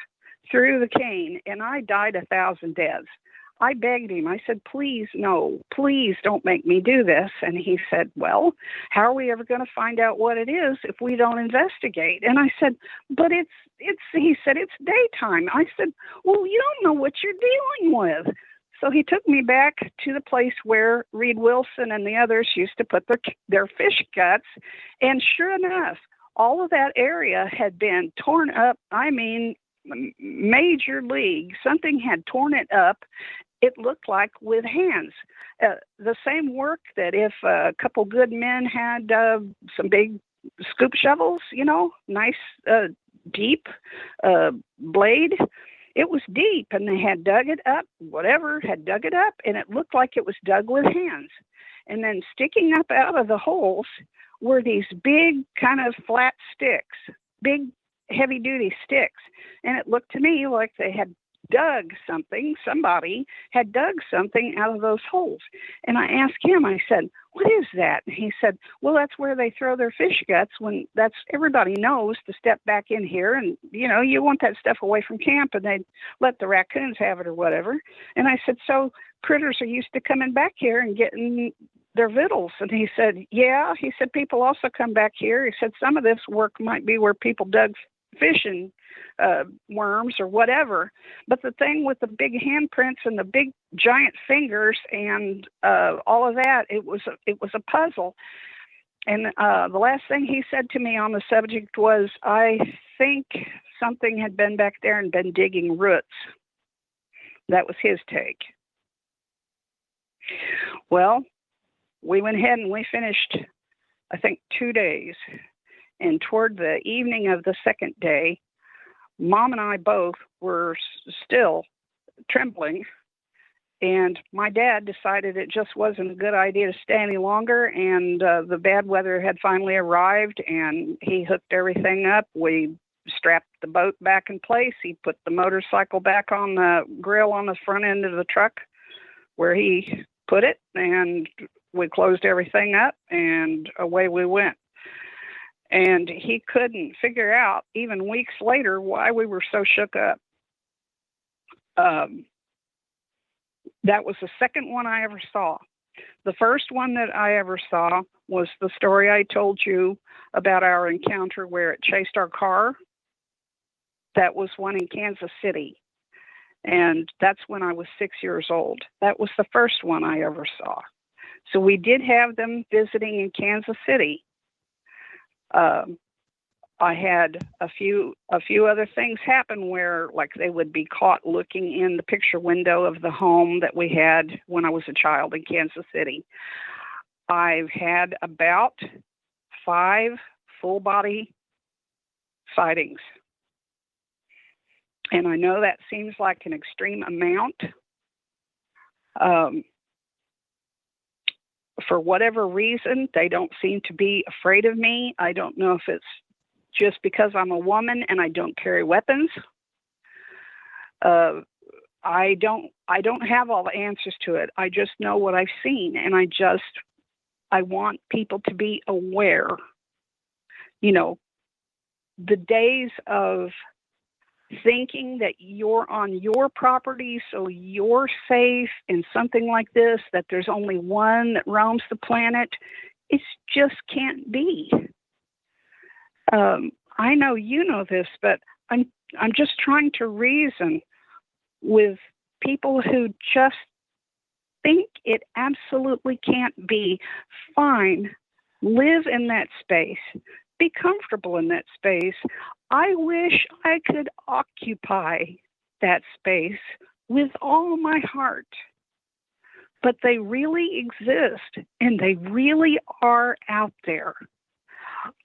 S7: through the cane, and I died 1,000 deaths. I begged him. I said, please, no, please don't make me do this. And he said, well, how are we ever going to find out what it is if we don't investigate? And I said, but he said, it's daytime. I said, well, you don't know what you're dealing with. So he took me back to the place where Reed Wilson and the others used to put their fish guts. And sure enough, all of that area had been torn up. I mean, major league. Something had torn it up. It looked like with hands. The same work that if a couple good men had some big scoop shovels, nice deep blade. It was deep, and they had dug it up, and it looked like it was dug with hands. And then sticking up out of the holes were these big kind of flat sticks, big heavy-duty sticks. And it looked to me like they had somebody had dug something out of those holes. And I asked him, I said, what is that? And he said, well, that's where they throw their fish guts everybody knows to step back in here. And, you want that stuff away from camp, and they let the raccoons have it or whatever. And I said, so critters are used to coming back here and getting their victuals. And he said, yeah. He said, people also come back here. He said, some of this work might be where people dug fish and worms or whatever. But the thing with the big handprints and the big giant fingers and all of that, it was a puzzle. And the last thing he said to me on the subject was, I think something had been back there and been digging roots. That was his take. Well, we went ahead and we finished, I think, 2 days. And toward the evening of the second day, Mom and I both were still trembling. And my dad decided it just wasn't a good idea to stay any longer. And the bad weather had finally arrived, and he hooked everything up. We strapped the boat back in place. He put the motorcycle back on the grill on the front end of the truck where he put it. And we closed everything up, and away we went. And he couldn't figure out, even weeks later, why we were so shook up. That was the second one I ever saw. The first one that I ever saw was the story I told you about our encounter where it chased our car. That was one in Kansas City. And that's when I was 6 years old. That was the first one I ever saw. So we did have them visiting in Kansas City. I had a few other things happen where, like, they would be caught looking in the picture window of the home that we had when I was a child in Kansas City. I've had about 5 full body sightings. And I know that seems like an extreme amount. For whatever reason, they don't seem to be afraid of me. I don't know if it's just because I'm a woman and I don't carry weapons. I don't have all the answers to it. I just know what I've seen, and I want people to be aware. The days of thinking that you're on your property, so you're safe in something like this, that there's only one that roams the planet, it just can't be. I know you know this, but I'm just trying to reason with people who just think it absolutely can't be. Fine, live in that space, be comfortable in that space. I wish I could occupy that space with all my heart. But they really exist, and they really are out there.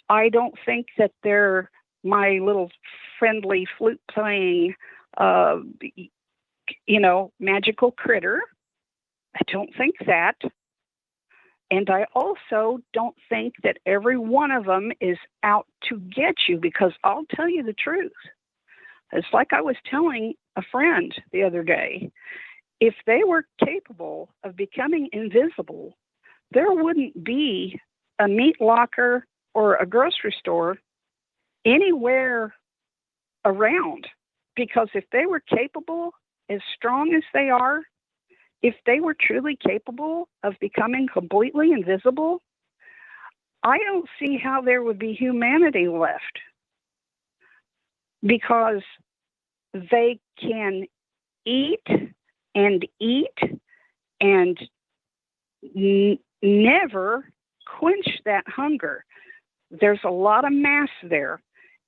S7: I don't think that they're my little friendly flute-playing, magical critter. I don't think that. And I also don't think that every one of them is out to get you, because I'll tell you the truth. It's like I was telling a friend the other day. If they were capable of becoming invisible, there wouldn't be a meat locker or a grocery store anywhere around. Because if they were capable, as strong as they are, if they were truly capable of becoming completely invisible, I don't see how there would be humanity left. Because they can eat and never quench that hunger. There's a lot of mass there,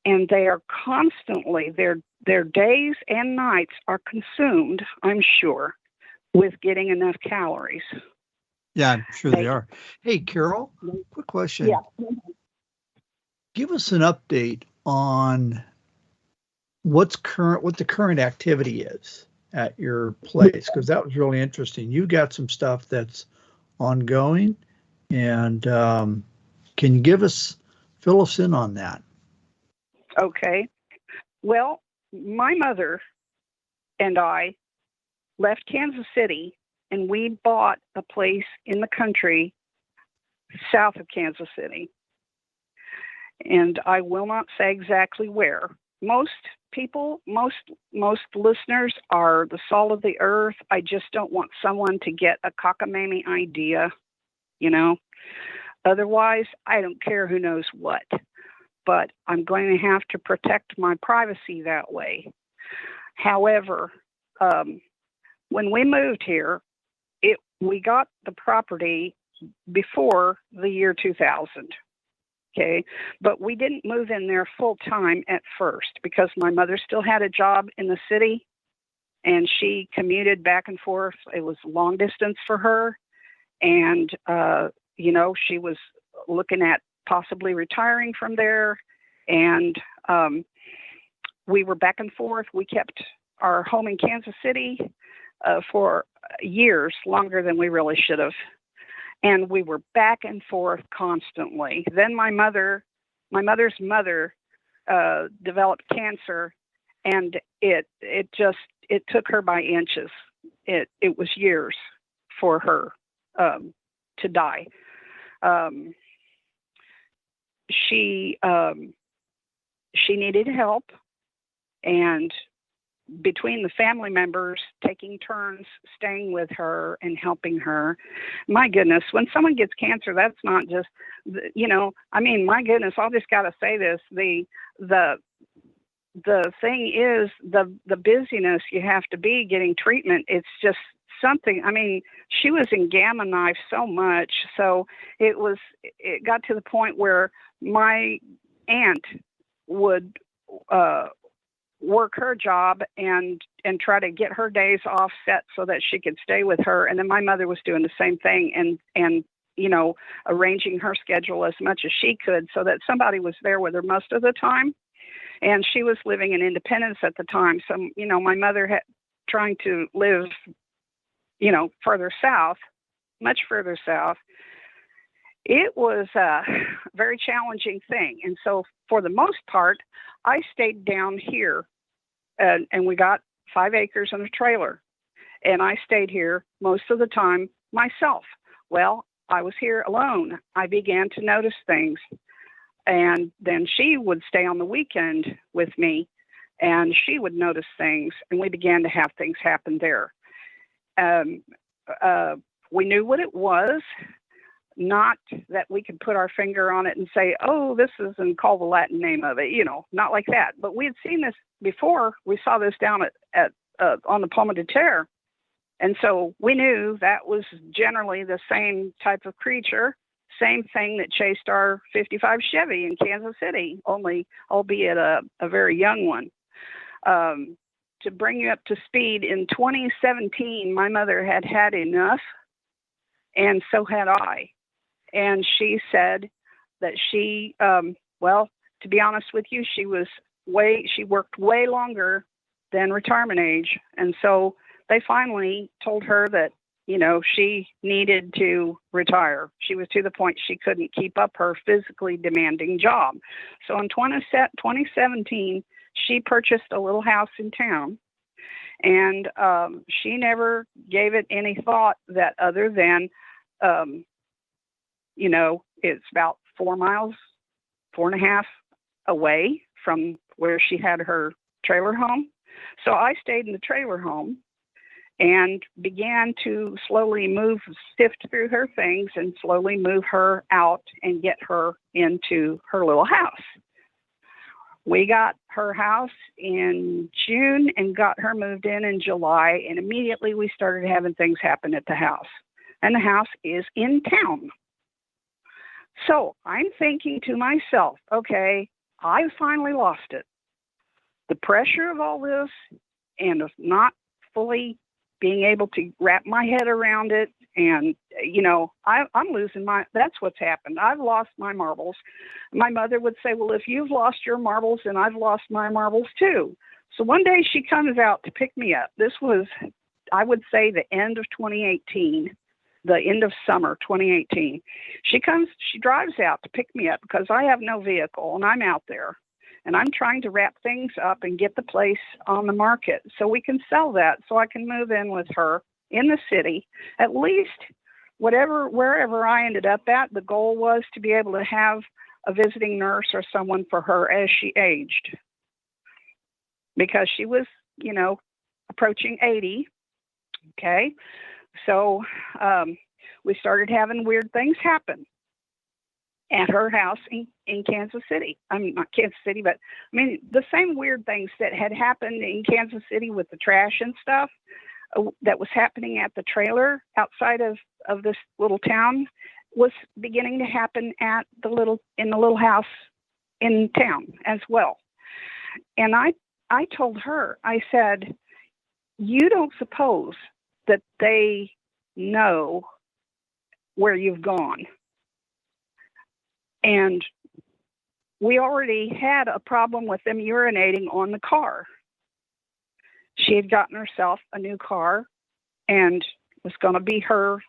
S7: and they are constantly, their days and nights are consumed, I'm sure, with getting enough calories.
S6: Yeah, I'm sure they are. Hey, Carol, quick question.
S7: Yeah.
S6: give us an update on what the current activity is at your place, because that was really interesting. You got some stuff that's ongoing, and can you fill us in on that?
S7: Okay. Well, my mother and I left Kansas City, and we bought a place in the country south of Kansas City. And I will not say exactly where. Most people, most listeners are the salt of the earth. I just don't want someone to get a cockamamie idea, you know. Otherwise, I don't care who knows what. But I'm going to have to protect my privacy that way. However, when we moved here, we got the property before the year 2000. Okay, but we didn't move in there full time at first because my mother still had a job in the city, and she commuted back and forth. It was long distance for her, and she was looking at possibly retiring from there, and we were back and forth. We kept our home in Kansas City for years, longer than we really should have. And we were back and forth constantly. Then my mother's mother developed cancer, and it took her by inches. It was years for her to die. She needed help, and between the family members taking turns staying with her and helping her, my goodness, when someone gets cancer, that's not just, my goodness, I'll just got to say this. The thing is the busyness you have to be getting treatment. It's just something. I mean, she was in Gamma Knife so much. So it got to the point where my aunt would, work her job and try to get her days offset so that she could stay with her. And then my mother was doing the same thing and arranging her schedule as much as she could so that somebody was there with her most of the time. And she was living in Independence at the time. So, my mother had trying to live, further south, much further south. It was a very challenging thing. And so for the most part, I stayed down here. And we got 5 acres and a trailer. And I stayed here most of the time myself. Well, I was here alone. I began to notice things. And then she would stay on the weekend with me, and she would notice things. And we began to have things happen there. We knew what it was. Not that we could put our finger on it and say, oh, this is, and call the Latin name of it, not like that. But we had seen this before. We saw this down at on the Palma de Terre. And so we knew that was generally the same type of creature, same thing that chased our 55 Chevy in Kansas City, albeit a very young one. To bring you up to speed, in 2017, my mother had enough, and so had I. And she said that she, to be honest with you, she worked way longer than retirement age. And so they finally told her that, she needed to retire. She was to the point she couldn't keep up her physically demanding job. So in 2017, she purchased a little house in town. And she never gave it any thought that other than, it's about 4 miles, 4.5 away from where she had her trailer home. So I stayed in the trailer home and began to slowly sift through her things and slowly move her out and get her into her little house. We got her house in June and got her moved in July, and immediately we started having things happen at the house. And the house is in town. So I'm thinking to myself, okay, I finally lost it. The pressure of all this and of not fully being able to wrap my head around it and I'm losing that's what's happened. I've lost my marbles. My mother would say, well, if you've lost your marbles, then I've lost my marbles too. So one day she comes out to pick me up. This was, I would say, the end of 2018, the end of summer 2018. She drives out to pick me up because I have no vehicle and I'm out there. And I'm trying to wrap things up and get the place on the market so we can sell that, so I can move in with her in the city. At least wherever I ended up at, the goal was to be able to have a visiting nurse or someone for her as she aged. Because she was, approaching 80. Okay. So we started having weird things happen at her house in Kansas City. I mean, not Kansas City, but I mean, the same weird things that had happened in Kansas City with the trash and stuff that was happening at the trailer outside of this little town was beginning to happen in the little house in town as well. And I told her, I said, you don't suppose that they know where you've gone. And we already had a problem with them urinating on the car. She had gotten herself a new car and was going to be her,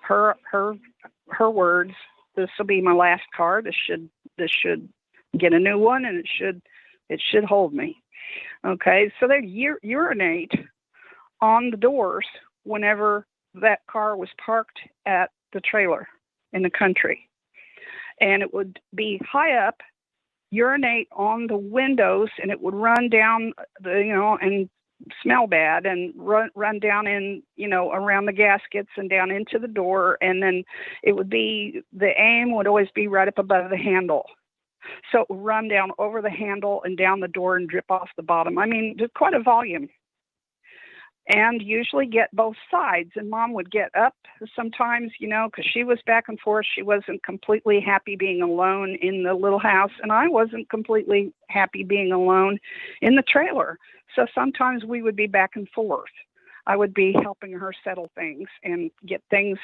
S7: her words. This will be my last car. This should get a new one, and it should hold me. Okay. So they urinate on the doors whenever that car was parked at the trailer in the country. And it would be high up, urinate on the windows, and it would run down and smell bad, and run down in, around the gaskets and down into the door. And then the aim would always be right up above the handle. So it would run down over the handle and down the door and drip off the bottom. I mean, there's quite a volume. And usually get both sides. And Mom would get up sometimes, because she was back and forth. She wasn't completely happy being alone in the little house, and I wasn't completely happy being alone in the trailer. So sometimes we would be back and forth. I would be helping her settle things and get things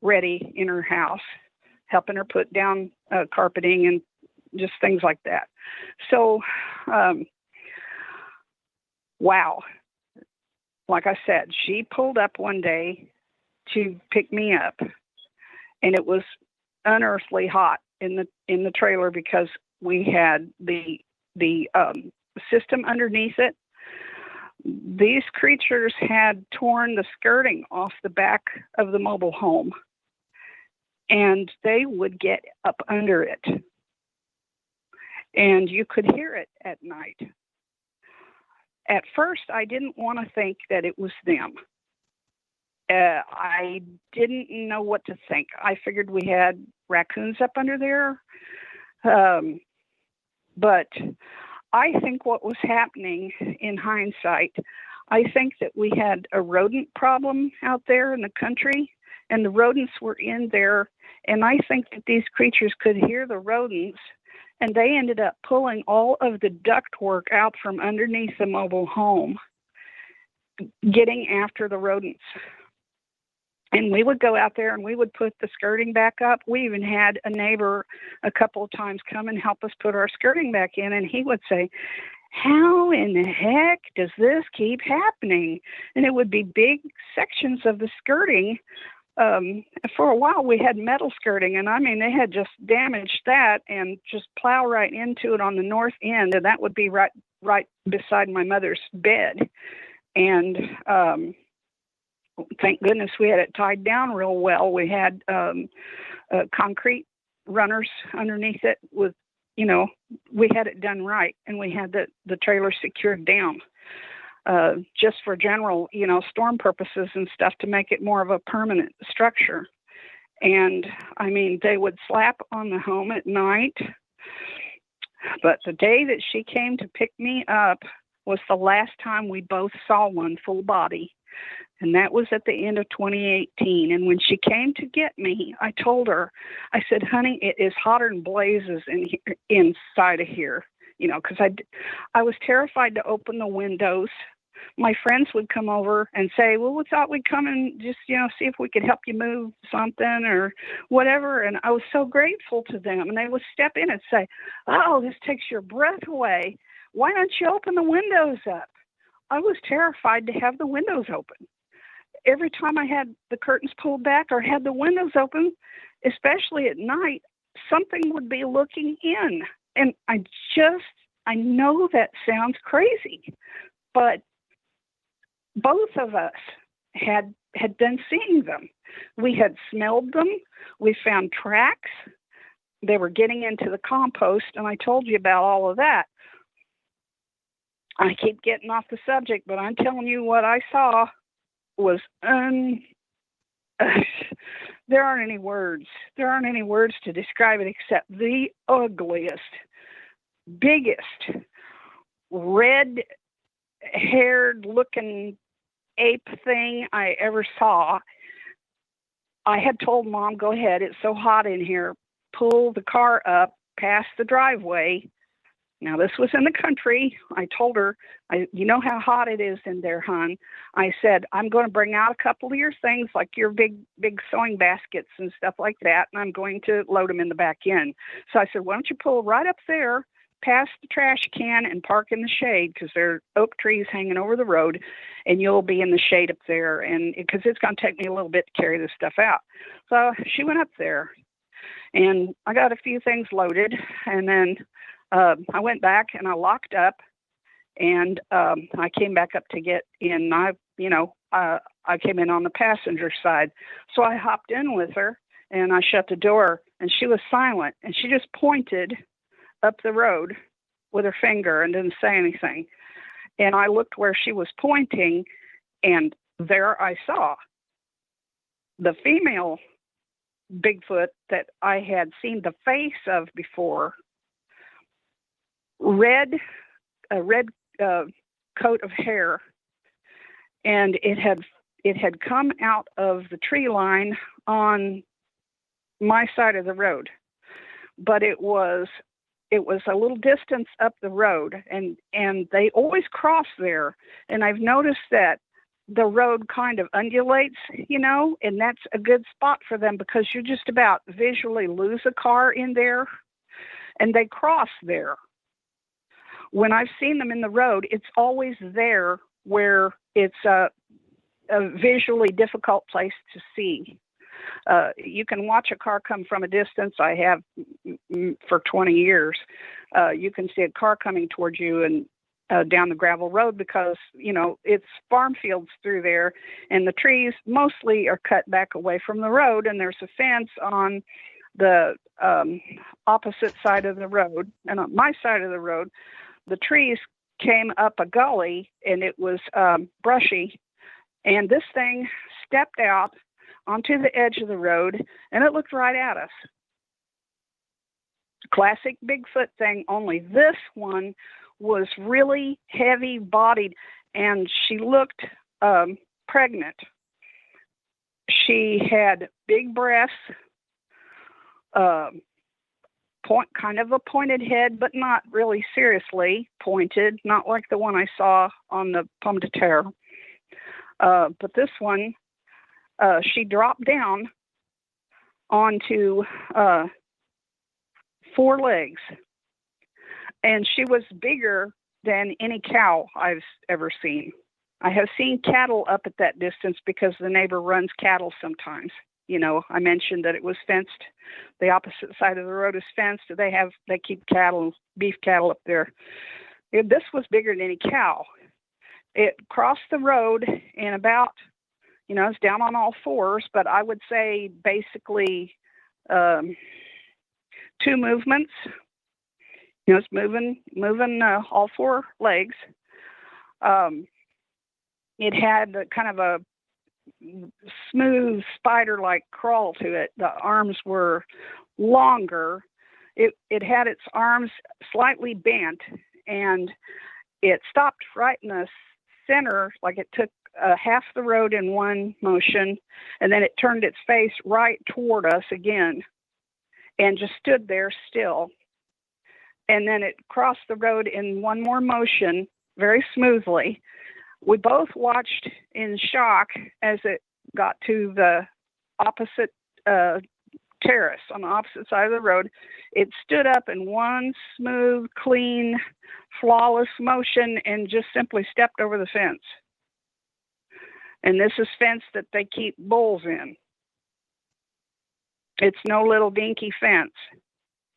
S7: ready in her house, helping her put down carpeting and just things like that. So, wow. Like I said, she pulled up one day to pick me up, and it was unearthly hot in the trailer because we had the system underneath it. These creatures had torn the skirting off the back of the mobile home, and they would get up under it, and you could hear it at night. At first, I didn't want to think that it was them. I didn't know what to think. I figured we had raccoons up under there. But I think what was happening in hindsight, I think that we had a rodent problem out there in the country, and the rodents were in there. And I think that these creatures could hear the rodents, and they ended up pulling all of the ductwork out from underneath the mobile home, getting after the rodents. And we would go out there and we would put the skirting back up. We even had a neighbor a couple of times come and help us put our skirting back in. And he would say, how in the heck does this keep happening? And it would be big sections of the skirting. For a while we had metal skirting, and I mean, they had just damaged that and just plow right into it on the north end. And that would be right beside my mother's bed. And, thank goodness we had it tied down real well. We had, concrete runners underneath it with, we had it done right, and we had the trailer secured down. Just for general, storm purposes and stuff, to make it more of a permanent structure. And I mean, they would slap on the home at night. But the day that she came to pick me up was the last time we both saw one full body. And that was at the end of 2018. And when she came to get me, I told her, I said, honey, it is hotter than blazes inside of here. Because I was terrified to open the windows. my friends would come over and say, well, we thought we'd come and just, see if we could help you move something or whatever. And I was so grateful to them. And they would step in and say, oh, this takes your breath away. Why don't you open the windows up? I was terrified to have the windows open. Every time I had the curtains pulled back or had the windows open, especially at night, something would be looking in. And I know that sounds crazy, but both of us had been seeing them. We had smelled them. We found tracks. They were getting into the compost, and I told you about all of that. I keep getting off the subject, but I'm telling you what I saw was there aren't any words. There aren't any words to describe it except the ugliest, biggest, red-haired looking ape thing I ever saw. I had told Mom, go ahead, it's so hot in here. Pull the car up past the driveway. Now, this was in the country. I told her, you know how hot it is in there, hon. I said, I'm going to bring out a couple of your things, like your big sewing baskets and stuff like that, and I'm going to load them in the back end. So I said, why don't you pull right up there past the trash can and park in the shade, because there are oak trees hanging over the road, and you'll be in the shade up there, and because it's going to take me a little bit to carry this stuff out. So she went up there, and I got a few things loaded, and then I went back and I locked up, and I came back up to get in. I came in on the passenger side, so I hopped in with her, and I shut the door, and she was silent, and she just pointed up the road with her finger and didn't say anything. And I looked where she was pointing, and there I saw the female Bigfoot that I had seen the face of before. A red coat of hair, and it had come out of the tree line on my side of the road, but it was a little distance up the road, and they always cross there, and I've noticed that the road kind of undulates, and that's a good spot for them because you just about visually lose a car in there, and they cross there. When I've seen them in the road, it's always there where it's a visually difficult place to see. You can watch a car come from a distance. I have for 20 years. You can see a car coming towards you and down the gravel road because, it's farm fields through there, and the trees mostly are cut back away from the road, and there's a fence on the opposite side of the road. And on my side of the road, the trees came up a gully, and it was brushy, and this thing stepped out onto the edge of the road, and it looked right at us. Classic Bigfoot thing, only this one was really heavy-bodied, and she looked pregnant. She had big breasts, kind of a pointed head, but not really seriously pointed, not like the one I saw on the Pomme de Terre. But this one, she dropped down onto 4 legs, and she was bigger than any cow I've ever seen. I have seen cattle up at that distance because the neighbor runs cattle sometimes. I mentioned that it was fenced. The opposite side of the road is fenced. They keep cattle, beef cattle up there. This was bigger than any cow. It crossed the road in about, it's down on all fours, but I would say basically 2 movements. It's moving all 4 legs. It had kind of a smooth spider-like crawl to it. The arms were longer. It had its arms slightly bent, and it stopped right in the center, like it took half the road in one motion, and then it turned its face right toward us again and just stood there still. And then it crossed the road in one more motion very smoothly, we both watched in shock as it got to the opposite terrace on the opposite side of the road. It stood up in one smooth, clean, flawless motion and just simply stepped over the fence. And this is fence that they keep bulls in. It's no little dinky fence.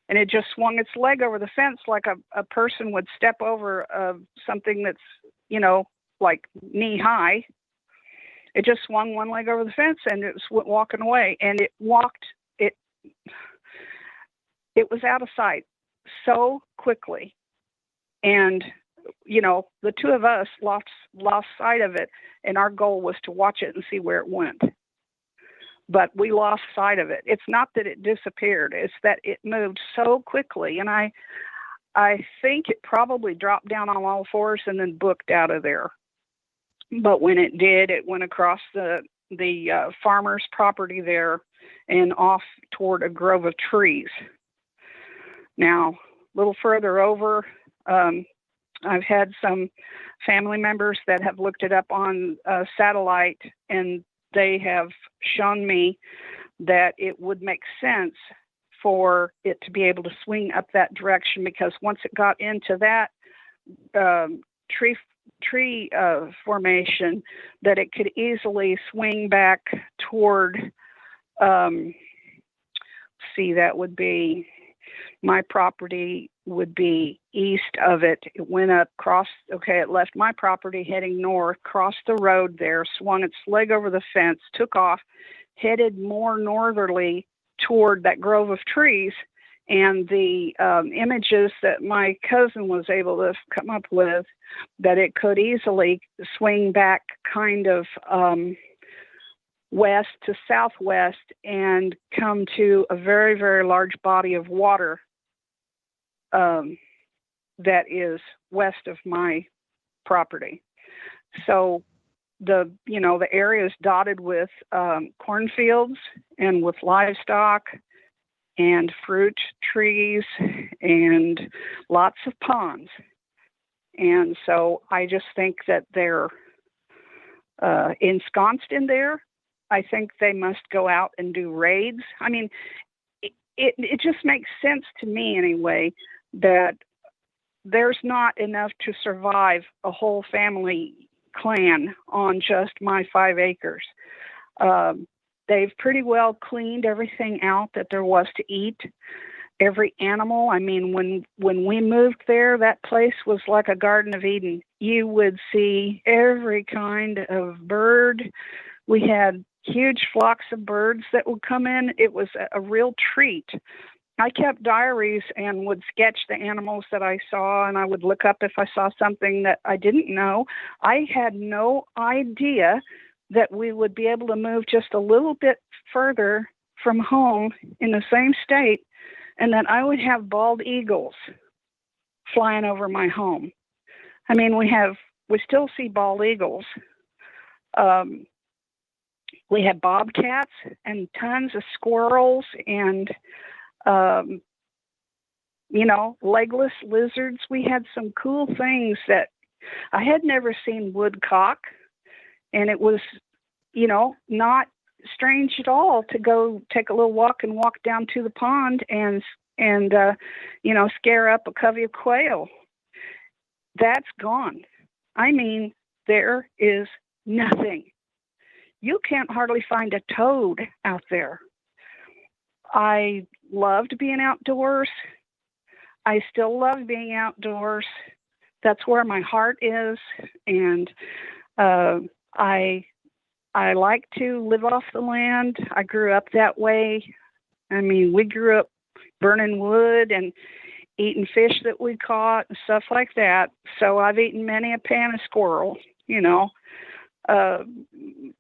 S7: And it just swung its leg over the fence like a person would step over something that's, you know, like knee high. It just swung one leg over the fence and it was walking away. And it was out of sight so quickly. And, you know, the two of us lost sight of it. And our goal was to watch it and see where it went. But we lost sight of it. It's not that it disappeared. It's that it moved so quickly. And I think it probably dropped down on all fours and then booked out of there. But when it did, it went across the farmer's property there and off toward a grove of trees. Now, a little further over, I've had some family members that have looked it up on satellite, and they have shown me that it would make sense for it to be able to swing up that direction, because once it got into that tree formation, that it could easily swing back toward, that would be, my property would be east of it. It went up, it left my property heading north, crossed the road there, swung its leg over the fence, took off, headed more northerly toward that grove of trees. And the images that my cousin was able to come up with, that it could easily swing back kind of west to southwest and come to a very, very large body of water that is west of my property. So the area is dotted with cornfields and with livestock and fruit trees and lots of ponds. And so I just think that they're ensconced in there. I think they must go out and do raids. I mean, it just makes sense to me anyway that there's not enough to survive a whole family clan on just my 5 acres. They've pretty well cleaned everything out that there was to eat. Every animal. I mean, when we moved there, that place was like a Garden of Eden. You would see every kind of bird. We had huge flocks of birds that would come in. It was a real treat. I kept diaries and would sketch the animals that I saw, and I would look up if I saw something that I didn't know. I had no idea that we would be able to move just a little bit further from home in the same state, and that I would have bald eagles flying over my home. I mean, we still see bald eagles. We had bobcats and tons of squirrels and, legless lizards. We had some cool things that I had never seen. Woodcock. And it was, not strange at all to go take a little walk and walk down to the pond and scare up a covey of quail. That's gone. I mean, there is nothing. You can't hardly find a toad out there. I loved being outdoors. I still love being outdoors. That's where my heart is. And I like to live off the land. I grew up that way. I mean, we grew up burning wood and eating fish that we caught and stuff like that. So I've eaten many a pan of squirrel,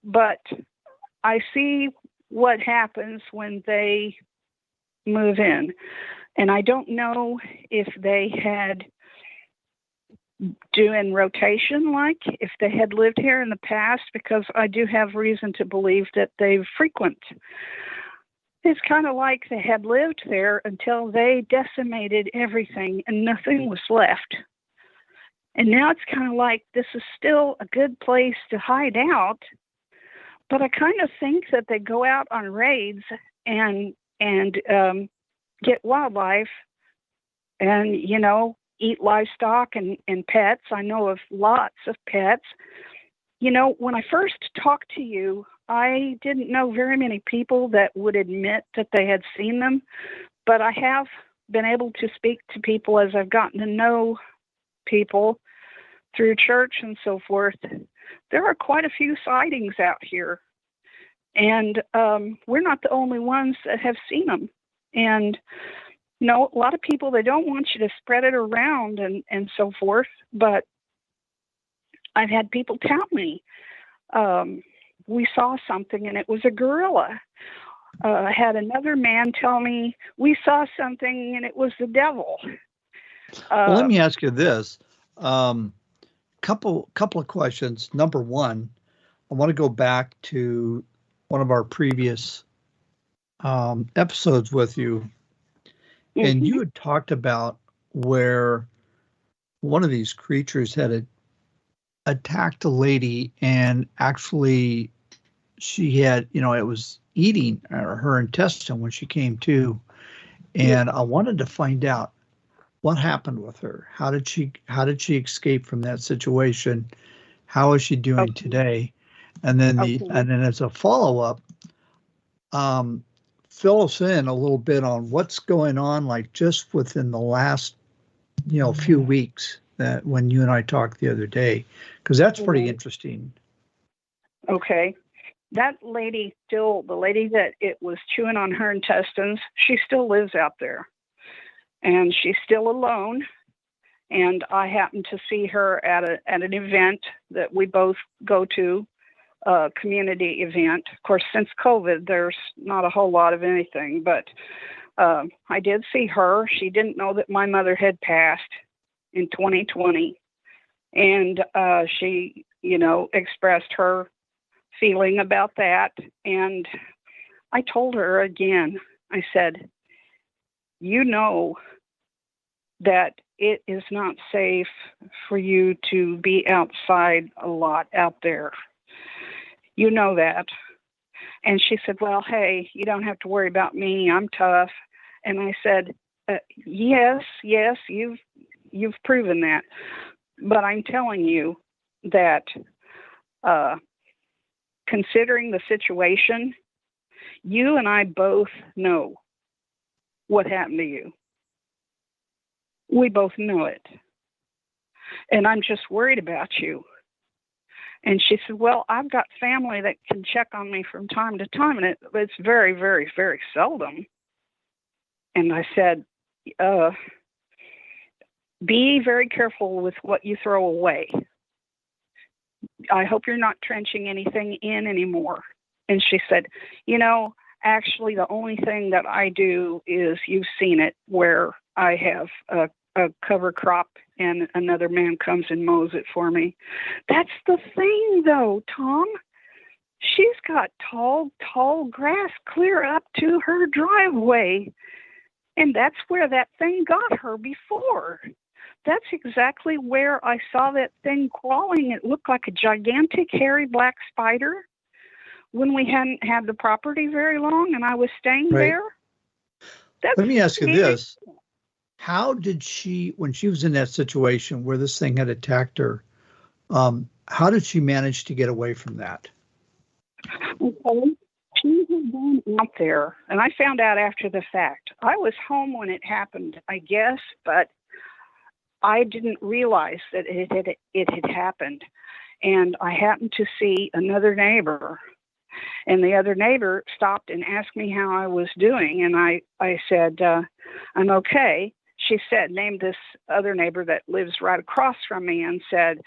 S7: but I see what happens when they move in. And I don't know if they had doing rotation, like if they had lived here in the past, because I do have reason to believe that they frequent. It's kind of like they had lived there until they decimated everything and nothing was left. And now it's kind of like this is still a good place to hide out. But I kind of think that they go out on raids and get wildlife and, eat livestock and pets. I know of lots of pets. When I first talked to you, I didn't know very many people that would admit that they had seen them, but I have been able to speak to people as I've gotten to know people through church and so forth. There are quite a few sightings out here, and we're not the only ones that have seen them. And a lot of people, they don't want you to spread it around and so forth, but I've had people tell me, we saw something and it was a gorilla. I had another man tell me we saw something and it was the devil.
S6: Well, let me ask you this. Couple of questions. Number one, I want to go back to one of our previous episodes with you. And you had talked about where one of these creatures had attacked a lady, and actually she had, it was eating her intestine when she came to. And I wanted to find out what happened with her. How did she escape from that situation? How is she doing today? And then and then as a follow-up, fill us in a little bit on what's going on, like just within the last, few weeks that when you and I talked the other day, because that's pretty interesting.
S7: Okay. That lady the lady that it was chewing on her intestines, she still lives out there, and she's still alone. And I happened to see her at an event that we both go to, a community event. Of course, since COVID, there's not a whole lot of anything, but I did see her. She didn't know that my mother had passed in 2020. And she, expressed her feeling about that. And I told her again, I said, that it is not safe for you to be outside a lot out there. You know that. And she said, well, hey, you don't have to worry about me. I'm tough. And I said, yes, you've proven that. But I'm telling you that considering the situation, you and I both know what happened to you. We both know it. And I'm just worried about you. And she said, well, I've got family that can check on me from time to time, and it's very, very, very seldom. And I said, be very careful with what you throw away. I hope you're not trenching anything in anymore. And she said, actually, the only thing that I do is, you've seen it, where I have a cover crop and another man comes and mows it for me. That's the thing, though, Tom. She's got tall grass clear up to her driveway. And that's where that thing got her before. That's exactly where I saw that thing crawling. It looked like a gigantic, hairy black spider when we hadn't had the property very long and I was staying there.
S6: Let me ask you this. How did she, when she was in that situation where this thing had attacked her, how did she manage to get away from that?
S7: Okay. She had gone out there, and I found out after the fact. I was home when it happened, I guess, but I didn't realize that it had happened. And I happened to see another neighbor, and the other neighbor stopped and asked me how I was doing. And I said, I'm okay. She said, named this other neighbor that lives right across from me and said,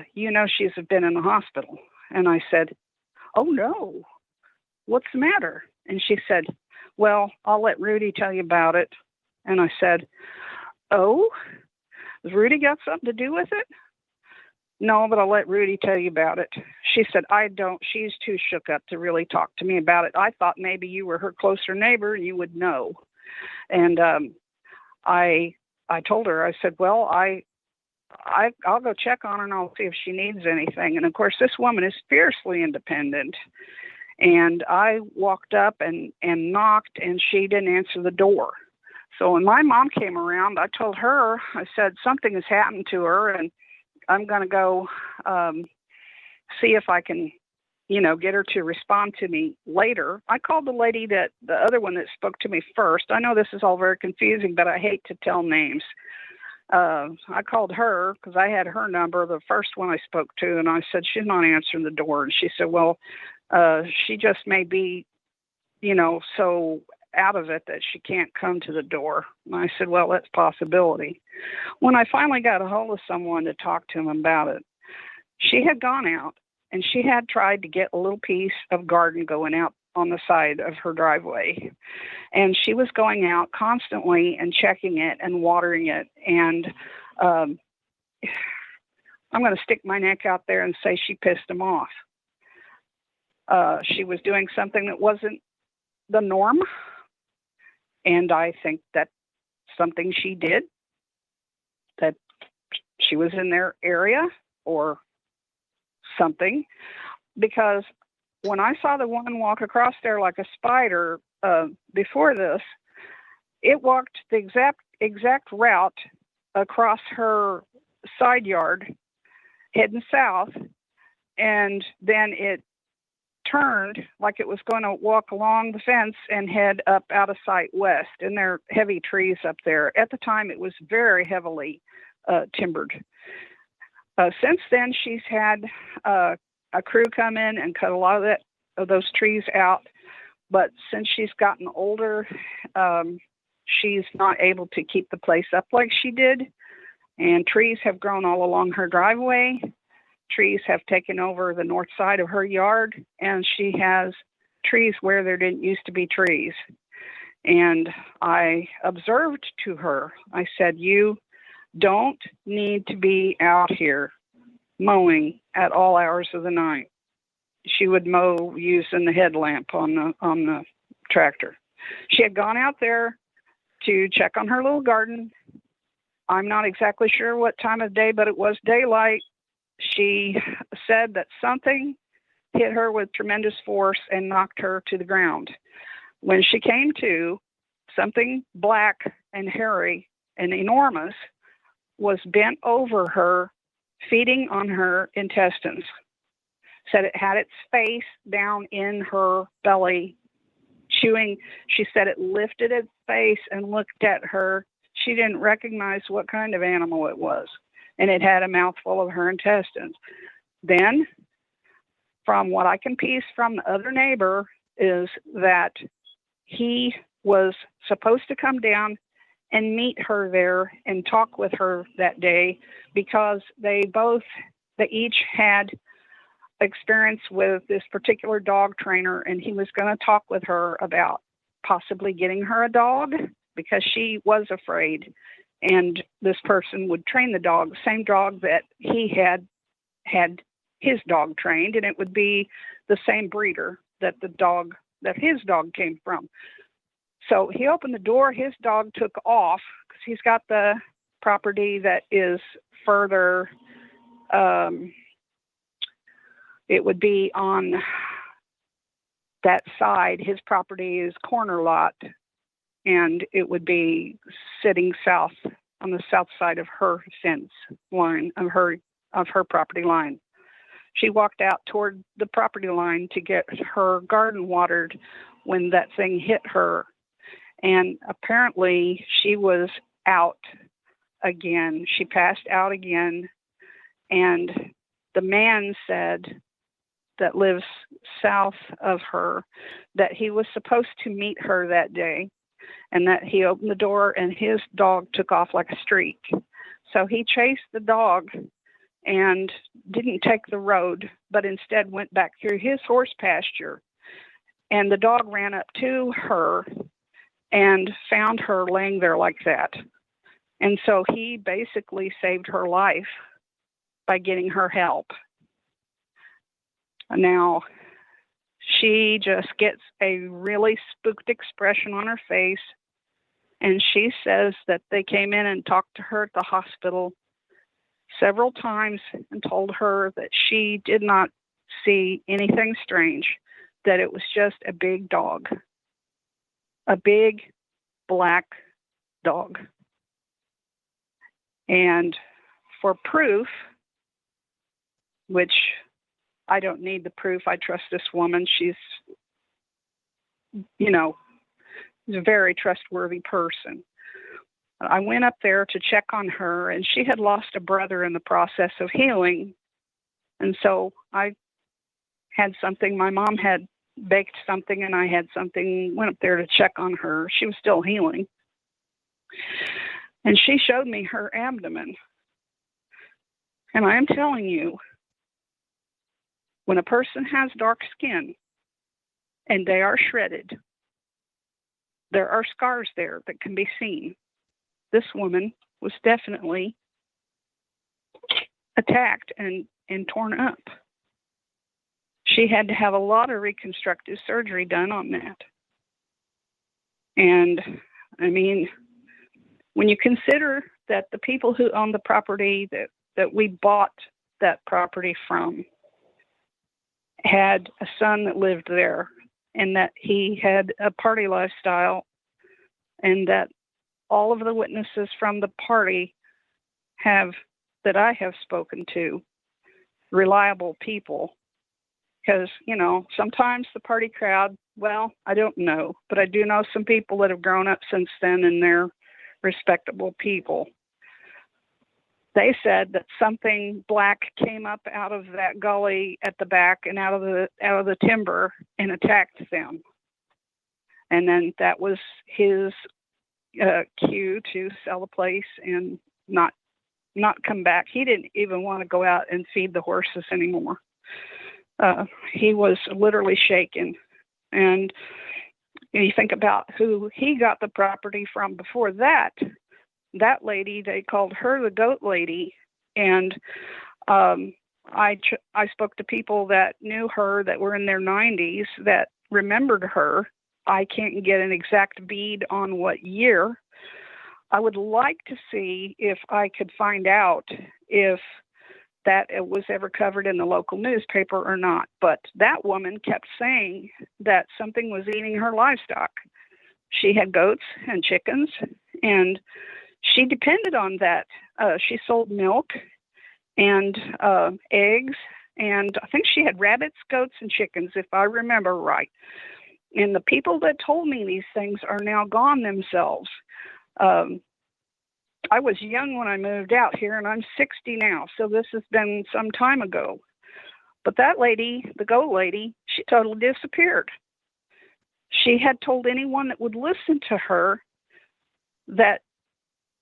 S7: she's been in the hospital. And I said, oh no, what's the matter? And she said, well, I'll let Rudy tell you about it. And I said, oh, has Rudy got something to do with it? No, but I'll let Rudy tell you about it. She said, I don't. She's too shook up to really talk to me about it. I thought maybe you were her closer neighbor and you would know. And I told her, I said, well, I I'll go check on her and I'll see if she needs anything. And of course, this woman is fiercely independent. And I walked up and knocked, and she didn't answer the door. So when my mom came around, I told her, I said, something has happened to her, and I'm going to go see if I can, get her to respond to me later. I called the lady the other one that spoke to me first. I know this is all very confusing, but I hate to tell names. I called her because I had her number, the first one I spoke to, and I said, she's not answering the door. And she said, well, she just may be, so out of it that she can't come to the door. And I said, well, that's a possibility. When I finally got a hold of someone to talk to him about it, she had gone out and she had tried to get a little piece of garden going out on the side of her driveway. And she was going out constantly and checking it and watering it. And I'm going to stick my neck out there and say she pissed him off. She was doing something that wasn't the norm. And I think that's something she did, that she was in their area or something. Because when I saw the woman walk across there like a spider before this, it walked the exact route across her side yard, heading south, and then it turned like it was going to walk along the fence and head up out of sight west. And there are heavy trees up there. At the time, it was very heavily timbered. Since then, she's had a crew come in and cut a lot of those trees out. But since she's gotten older, she's not able to keep the place up like she did. And trees have grown all along her driveway. Trees have taken over the north side of her yard, and she has trees where there didn't used to be trees. And I observed to her, I said, you don't need to be out here mowing at all hours of the night. She would mow using the headlamp on the tractor. She had gone out there to check on her little garden. I'm not exactly sure what time of day, but it was daylight. She said that something hit her with tremendous force and knocked her to the ground. When she came to, something black and hairy and enormous was bent over her, feeding on her intestines. Said it had its face down in her belly, chewing. She said it lifted its face and looked at her. She didn't recognize what kind of animal it was. And it had a mouthful of her intestines. Then, from what I can piece from the other neighbor, is that he was supposed to come down and meet her there and talk with her that day, because they each had experience with this particular dog trainer, and he was going to talk with her about possibly getting her a dog, because she was afraid. And this person would train the dog, the same dog that he had his dog trained, and it would be the same breeder that his dog came from. So he opened the door. His dog took off because he's got the property that is further. It would be on that side. His property is corner lot, and it would be sitting south on the south side of her fence line of her property line. She walked out toward the property line to get her garden watered when that thing hit her. And apparently she was out again. She passed out again. And the man said, that lives south of her, that he was supposed to meet her that day, and that he opened the door and his dog took off like a streak. So he chased the dog and didn't take the road, but instead went back through his horse pasture. And the dog ran up to her and found her laying there like that. And so he basically saved her life by getting her help. Now, she just gets a really spooked expression on her face, and she says that they came in and talked to her at the hospital several times and told her that she did not see anything strange, that it was just a big dog, a big black dog. And for proof, which I don't need the proof, I trust this woman. She's, a very trustworthy person. I went up there to check on her, and she had lost a brother in the process of healing. And so I had something, my mom had baked something, and I had something, went up there to check on her. She was still healing. And she showed me her abdomen. And I am telling you, when a person has dark skin and they are shredded, there are scars there that can be seen. This woman was definitely attacked and torn up. She had to have a lot of reconstructive surgery done on that. And I mean, when you consider that the people who own the property that we bought that property from had a son that lived there, and that he had a party lifestyle, and that all of the witnesses from the party that I have spoken to, reliable people, because, sometimes the party crowd, well, I don't know, but I do know some people that have grown up since then, and they're respectable people. They said that something black came up out of that gully at the back and out of the timber and attacked them. And then that was his cue to sell the place and not come back. He didn't even want to go out and feed the horses anymore. He was literally shaken. And you think about who he got the property from before that. That lady, they called her the goat lady. And I spoke to people that knew her that were in their 90s that remembered her. I can't get an exact bead on what year. I would like to see if I could find out if that it was ever covered in the local newspaper or not. But that woman kept saying that something was eating her livestock. She had goats and chickens, and she depended on that. She sold milk and eggs, and I think she had rabbits, goats, and chickens, if I remember right. And the people that told me these things are now gone themselves. I was young when I moved out here, and I'm 60 now, so this has been some time ago. But that lady, the goat lady, she totally disappeared. She had told anyone that would listen to her that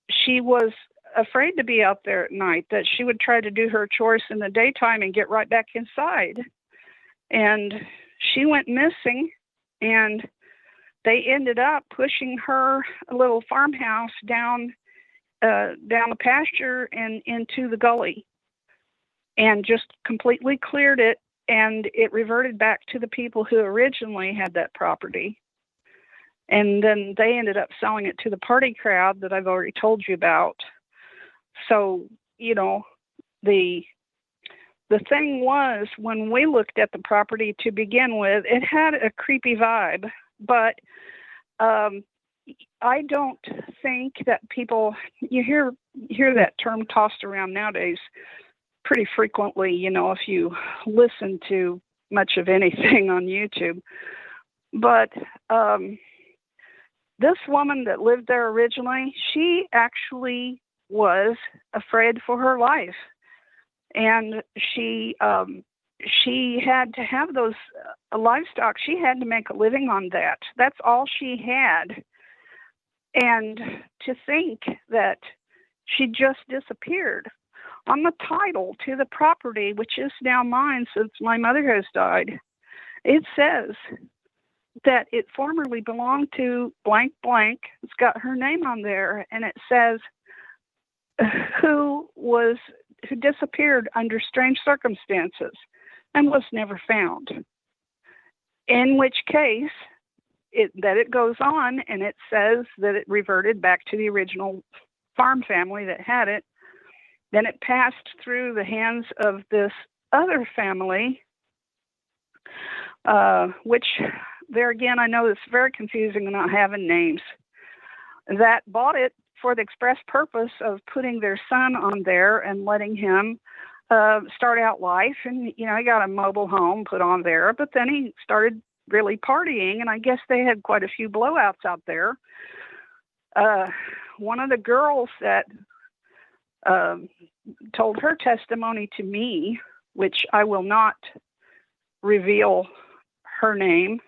S7: she was afraid to be out there at night, that she would try to do her chores in the daytime and get right back inside. And she went missing, and they ended up pushing her little farmhouse down the pasture and into the gully, and just completely cleared it, and it reverted back to the people who originally had that property. And then they ended up selling it to the party crowd that I've already told you about. So, the thing was, when we looked at the property to begin with, it had a creepy vibe, but I don't think that people, you hear that term tossed around nowadays pretty frequently, if you listen to much of anything on YouTube. But this woman that lived there originally, she actually was afraid for her life. And she had to have those livestock. She had to make a living on that. That's all she had. And to think that she just disappeared. On the title to the property, which is now mine since my mother has died, it says that it formerly belonged to blank blank. It's got her name on there, and it says who disappeared under strange circumstances and was never found. In which case, it goes on, and it says that it reverted back to the original farm family that had it. then it passed through the hands of this other family, which there again, I know it's very confusing not having names, that bought it for the express purpose of putting their son on there and letting him start out life. And, he got a mobile home put on there, but then he started really partying, and I guess they had quite a few blowouts out there. One of the girls that told her testimony to me, which I will not reveal her name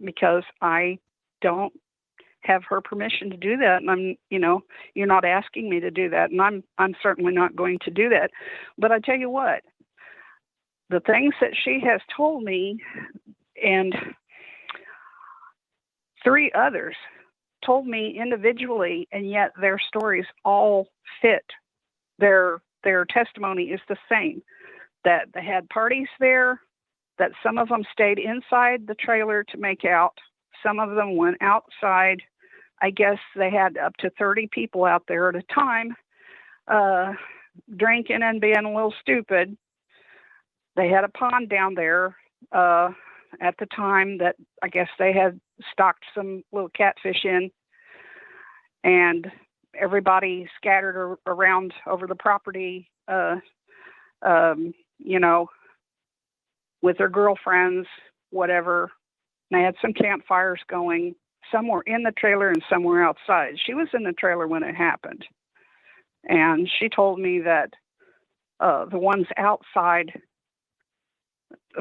S7: because I don't have her permission to do that, and you're not asking me to do that, and I'm certainly not going to do that. But I tell you what, the things that she has told me, and 3 others told me individually, and yet their stories all fit. Their testimony is the same, that they had parties there, that some of them stayed inside the trailer to make out. Some of them went outside. I guess they had up to 30 people out there at a time, drinking and being a little stupid. They had a pond down there at the time that I guess they had stocked some little catfish in, and everybody scattered around over the property, with their girlfriends, whatever. They had some campfires going. Some were in the trailer and some were outside. She was in the trailer when it happened. And she told me that the ones outside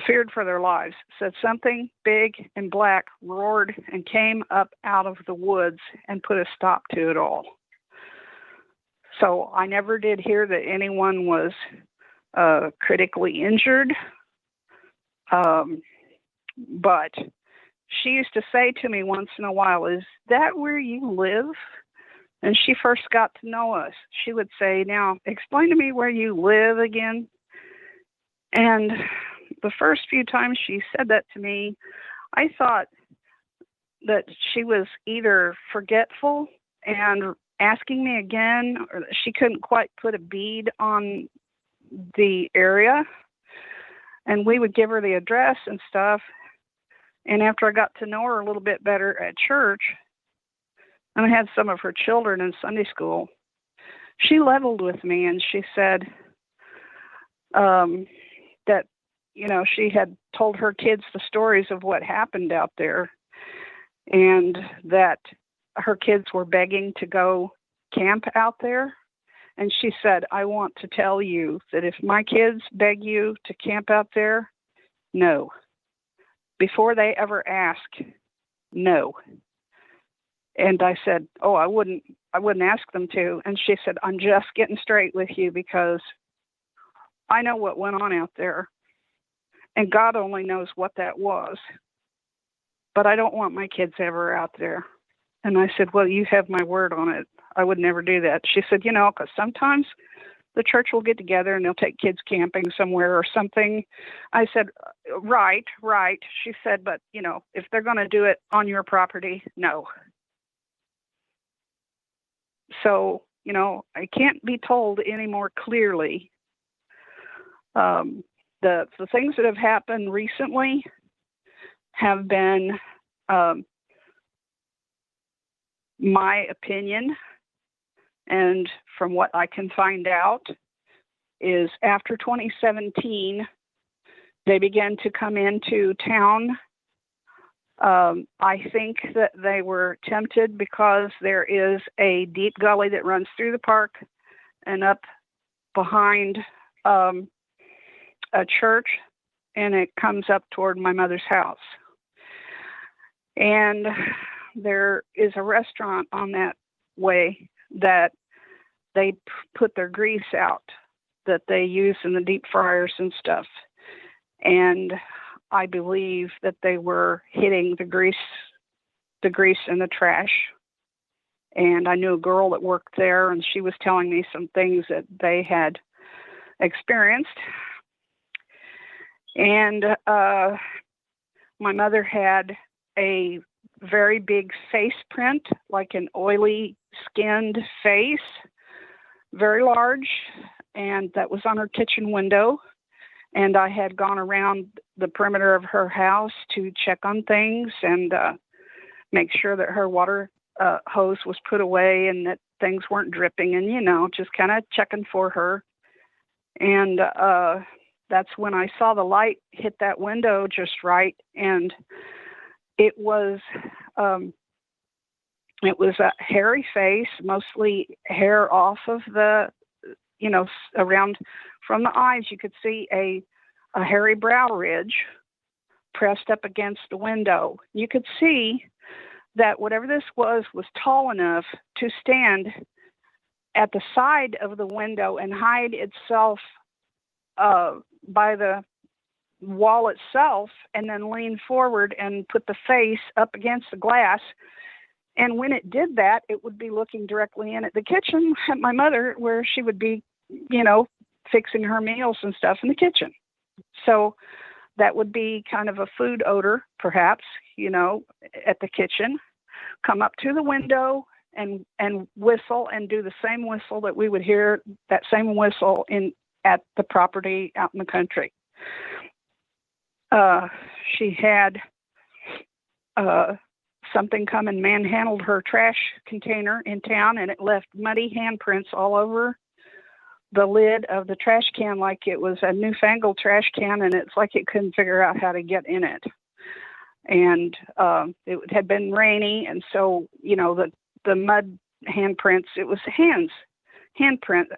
S7: feared for their lives, said something big and black roared and came up out of the woods and put a stop to it all. So I never did hear that anyone was critically injured. But she used to say to me once in a while, "Is that where you live?" And she first got to know us. She would say, "Now, explain to me where you live again." And the first few times she said that to me, I thought that she was either forgetful and asking me again, or that she couldn't quite put a bead on the area. And we would give her the address and stuff. And after I got to know her a little bit better at church, and I had some of her children in Sunday school, she leveled with me and she said that, she had told her kids the stories of what happened out there, and that her kids were begging to go camp out there. And she said, "I want to tell you that if my kids beg you to camp out there, no. Before they ever ask, no." And I said, "Oh, I wouldn't ask them to." And she said, "I'm just getting straight with you because I know what went on out there. And God only knows what that was. But I don't want my kids ever out there." And I said, "Well, you have my word on it. I would never do that." She said, "Because sometimes the church will get together and they'll take kids camping somewhere or something." I said, right. She said, "But, if they're going to do it on your property, no." So, I can't be told any more clearly. The things that have happened recently have been my opinion, and from what I can find out is after 2017 they began to come into town. I think that they were tempted because there is a deep gully that runs through the park and up behind a church, and it comes up toward my mother's house. And there is a restaurant on that way that they put their grease out that they use in the deep fryers and stuff. And I believe that they were hitting the grease in the trash. And I knew a girl that worked there, and she was telling me some things that they had experienced. And my mother had a very big face print, like an oily skinned face, very large. and that was on her kitchen window. And I had gone around the perimeter of her house to check on things and make sure that her water hose was put away and that things weren't dripping, and, just kind of checking for her. And that's when I saw the light hit that window just right. And it was a hairy face, mostly hair off of the, around from the eyes. You could see a hairy brow ridge pressed up against the window. You could see that whatever this was tall enough to stand at the side of the window and hide itself by the wall itself, and then lean forward and put the face up against the glass. And when it did that, it would be looking directly in at the kitchen at my mother, where she would be, fixing her meals and stuff in the kitchen. So that would be kind of a food odor, perhaps, at the kitchen. Come up to the window and whistle, and do the same whistle that we would hear, that same whistle at the property out in the country. She had something come and manhandled her trash container in town, and it left muddy handprints all over the lid of the trash can, like it was a newfangled trash can, and it's like it couldn't figure out how to get in it. And it had been rainy, and so, the mud handprints, it was handprints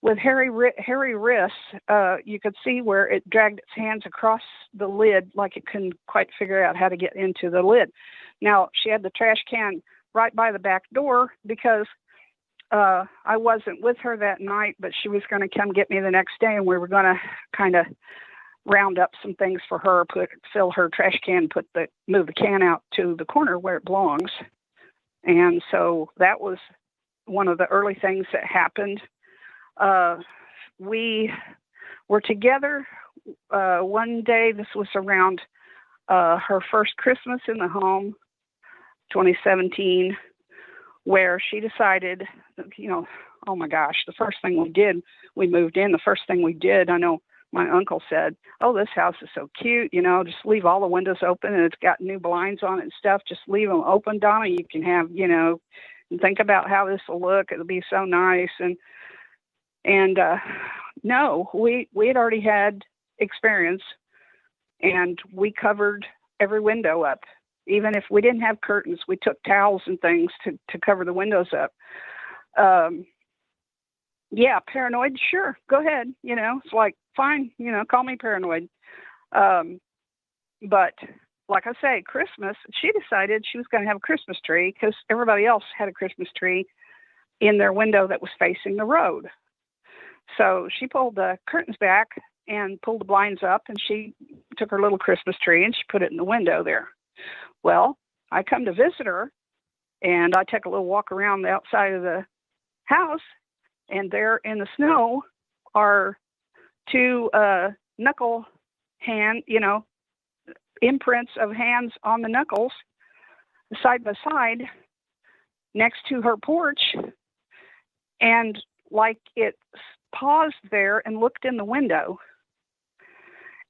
S7: with hairy wrists. You could see where it dragged its hands across the lid, like it couldn't quite figure out how to get into the lid. Now, she had the trash can right by the back door, because I wasn't with her that night, but she was going to come get me the next day, and we were going to kind of round up some things for her, fill her trash can, move the can out to the corner where it belongs. And so that was one of the early things that happened. We were together one day. This was around her first Christmas in the home, 2017, where she decided, oh my gosh, the first thing we did, we moved in. The first thing we did, I know my uncle said, oh, this house is so cute, just leave all the windows open, and it's got new blinds on it and stuff. Just leave them open, Donna. You can have, and think about how this will look. It'll be so nice. And no, we had already had experience, and we covered every window up. Even if we didn't have curtains, we took towels and things to cover the windows up. Yeah, paranoid, sure, go ahead. It's like, fine, call me paranoid. But like I say, Christmas, she decided she was going to have a Christmas tree because everybody else had a Christmas tree in their window that was facing the road. So she pulled the curtains back and pulled the blinds up, and she took her little Christmas tree and she put it in the window there. Well, I come to visit her, and I take a little walk around the outside of the house, and there in the snow are two knuckle hand, imprints of hands on the knuckles side by side next to her porch, and like it paused there and looked in the window.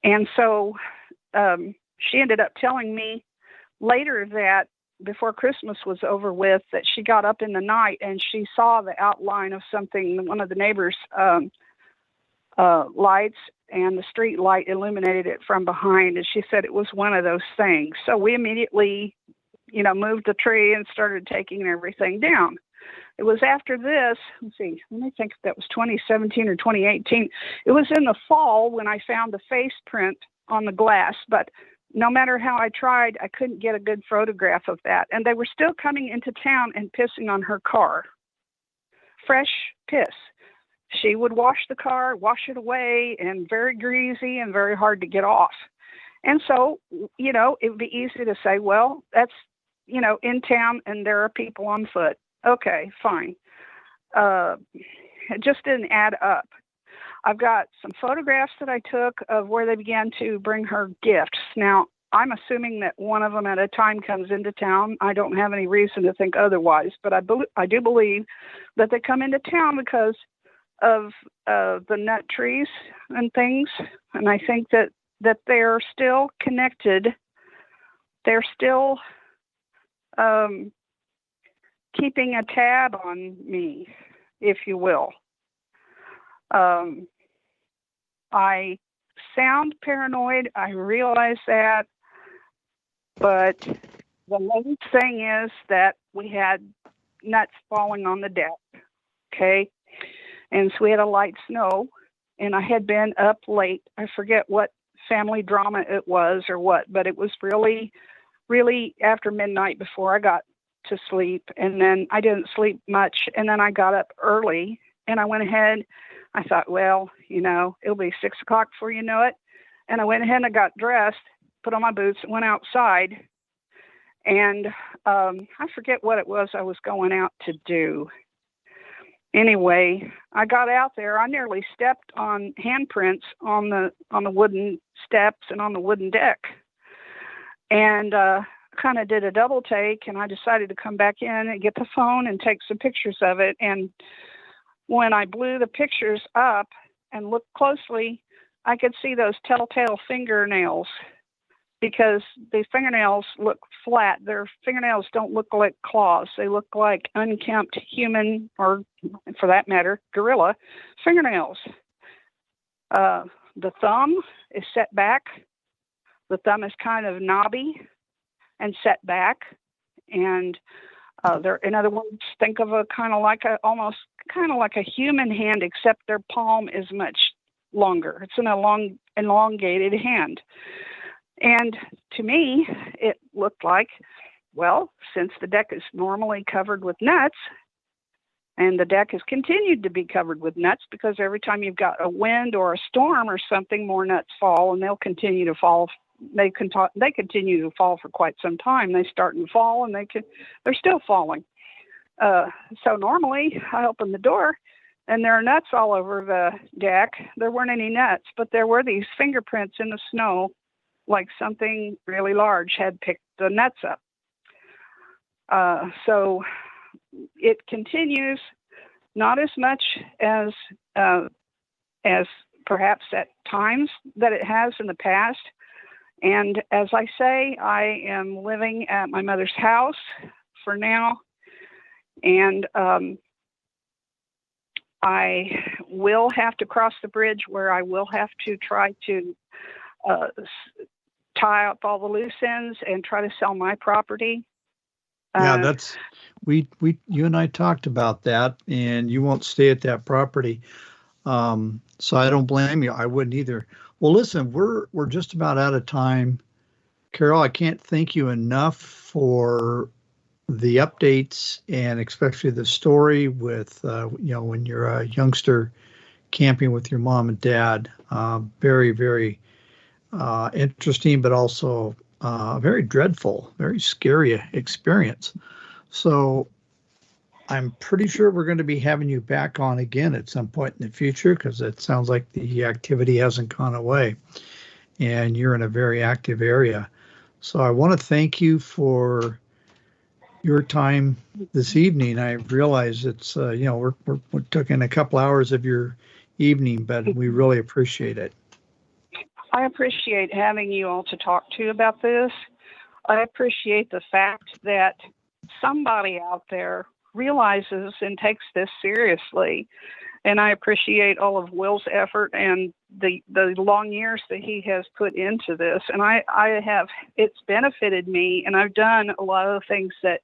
S7: And so she ended up telling me later that before Christmas was over with, that she got up in the night and she saw the outline of something, one of the neighbors' lights, and the street light illuminated it from behind. And she said it was one of those things. So we immediately, moved the tree and started taking everything down. It was after this, let me think if that was 2017 or 2018. It was in the fall when I found the face print on the glass, but no matter how I tried, I couldn't get a good photograph of that. And they were still coming into town and pissing on her car. Fresh piss. She would wash the car, wash it away, and very greasy and very hard to get off. And so, it would be easy to say, well, that's, in town and there are people on foot. Okay, fine. It just didn't add up. I've got some photographs that I took of where they began to bring her gifts. Now, I'm assuming that one of them at a time comes into town. I don't have any reason to think otherwise, but I do believe that they come into town because of the nut trees and things, and I think that they're still connected. They're still keeping a tab on me, if you will. I sound paranoid. I realize that, but the main thing is that we had nuts falling on the deck. Okay. And so we had a light snow, and I had been up late. I forget what family drama it was or what, but it was really, really after midnight before I got to sleep. And then I didn't sleep much. And then I got up early, and I went ahead. I thought, well, it'll be 6 o'clock before you know it. And I went ahead and I got dressed, put on my boots, and went outside. And I forget what it was I was going out to do. Anyway, I got out there. I nearly stepped on handprints on the wooden steps and on the wooden deck, and kind of did a double take. And I decided to come back in and get the phone and take some pictures of it. And when I blew the pictures up and looked closely, I could see those telltale fingernails, because the fingernails look flat. Their fingernails don't look like claws. They look like unkempt human, or for that matter, gorilla fingernails. The thumb is set back. The thumb is kind of knobby and set back. And in other words, think of almost like a human hand, except their palm is much longer. It's an elongated hand. And to me, it looked like, well, since the deck is normally covered with nuts, and the deck has continued to be covered with nuts, because every time you've got a wind or a storm or something, more nuts fall, and they'll continue to fall. They continue to fall for quite some time. They start and fall, and they're still falling. So normally, I open the door, and there are nuts all over the deck. There weren't any nuts, but there were these fingerprints in the snow, like something really large had picked the nuts up. So it continues, not as much as perhaps at times that it has in the past. And as I say, I am living at my mother's house for now. And I will have to cross the bridge where I will have to try to tie up all the loose ends and try to sell my property.
S6: Yeah, that's you and I talked about that, and you won't stay at that property. So I don't blame you. I wouldn't either. Well, listen, we're just about out of time. Carol, I can't thank you enough for the updates, and especially the story with when you're a youngster camping with your mom and dad. Very, very interesting, but also very dreadful, very scary experience. So I'm pretty sure we're going to be having you back on again at some point in the future, because it sounds like the activity hasn't gone away and you're in a very active area. So I want to thank you for your time this evening. I realize it's, we're taking a couple hours of your evening, but we really appreciate it.
S7: I appreciate having you all to talk to about this. I appreciate the fact that somebody out there realizes and takes this seriously. And I appreciate all of Will's effort and the long years that he has put into this. And it's benefited me, and I've done a lot of the things that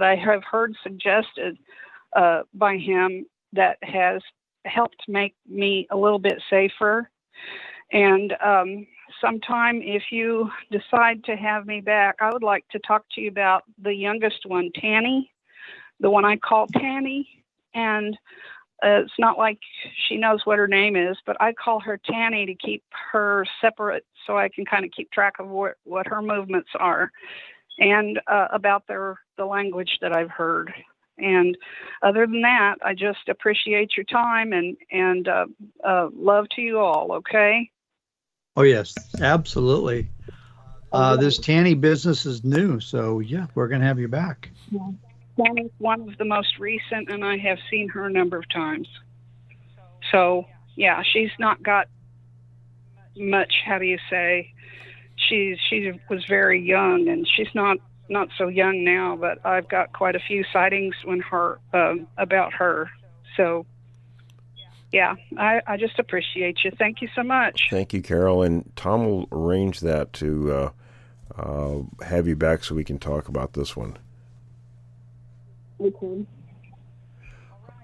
S7: I have heard suggested by him that has helped make me a little bit safer. And sometime, if you decide to have me back, I would like to talk to you about the youngest one, Tanny, the one I call Tanny. And it's not like she knows what her name is, but I call her Tanny to keep her separate, so I can kind of keep track of what her movements are, and about the language that I've heard. And other than that, I just appreciate your time and love to you all. Okay.
S6: Oh yes, absolutely. This Tanny business is new, so yeah, we're going to have you back.
S7: Yeah. Tanny's one of the most recent, and I have seen her a number of times. So yeah, she's not got much. How do you say? She was very young, and she's not so young now. But I've got quite a few sightings about her. So yeah, I just appreciate you. Thank you so much.
S5: Thank you, Carol. And Tom will arrange that to have you back so we can talk about this one.
S7: Okay.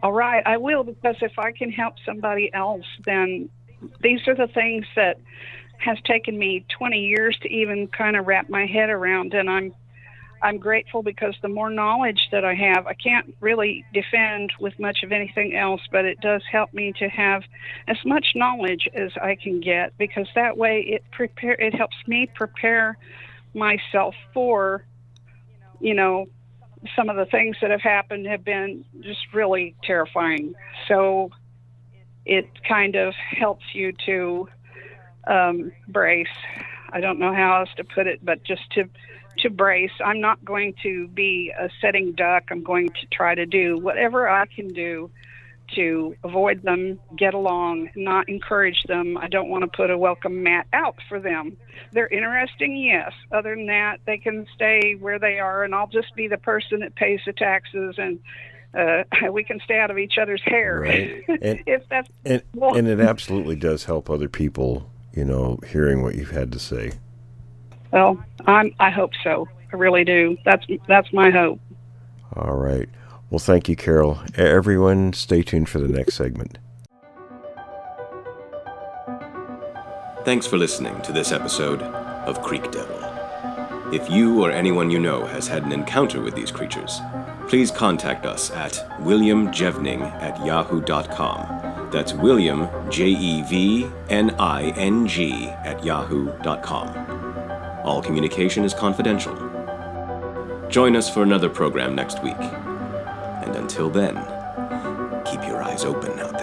S7: All right, I will, because if I can help somebody else, then these are the things that has taken me 20 years to even kind of wrap my head around, and I'm grateful because the more knowledge that I have, I can't really defend with much of anything else, but it does help me to have as much knowledge as I can get, because that way it helps me prepare myself for, some of the things that have happened have been just really terrifying. So it kind of helps you to brace. I don't know how else to put it, but just to brace. I'm not going to be a sitting duck. I'm going to try to do whatever I can do to avoid them, get along, not encourage them. I don't want to put a welcome mat out for them. They're interesting, yes. Other than that, they can stay where they are, and I'll just be the person that pays the taxes, and we can stay out of each other's hair.
S5: Right. And,
S7: if that's
S5: and it absolutely does help other people, hearing what you've had to say.
S7: Well, I hope so. I really do. That's my hope.
S5: All right. Well, thank you, Carol. Everyone, stay tuned for the next segment.
S4: Thanks for listening to this episode of Creek Devil. If you or anyone you know has had an encounter with these creatures, please contact us at williamjevning@yahoo.com. That's William, Jevning, @yahoo.com. All communication is confidential. Join us for another program next week. And until then, keep your eyes open out there.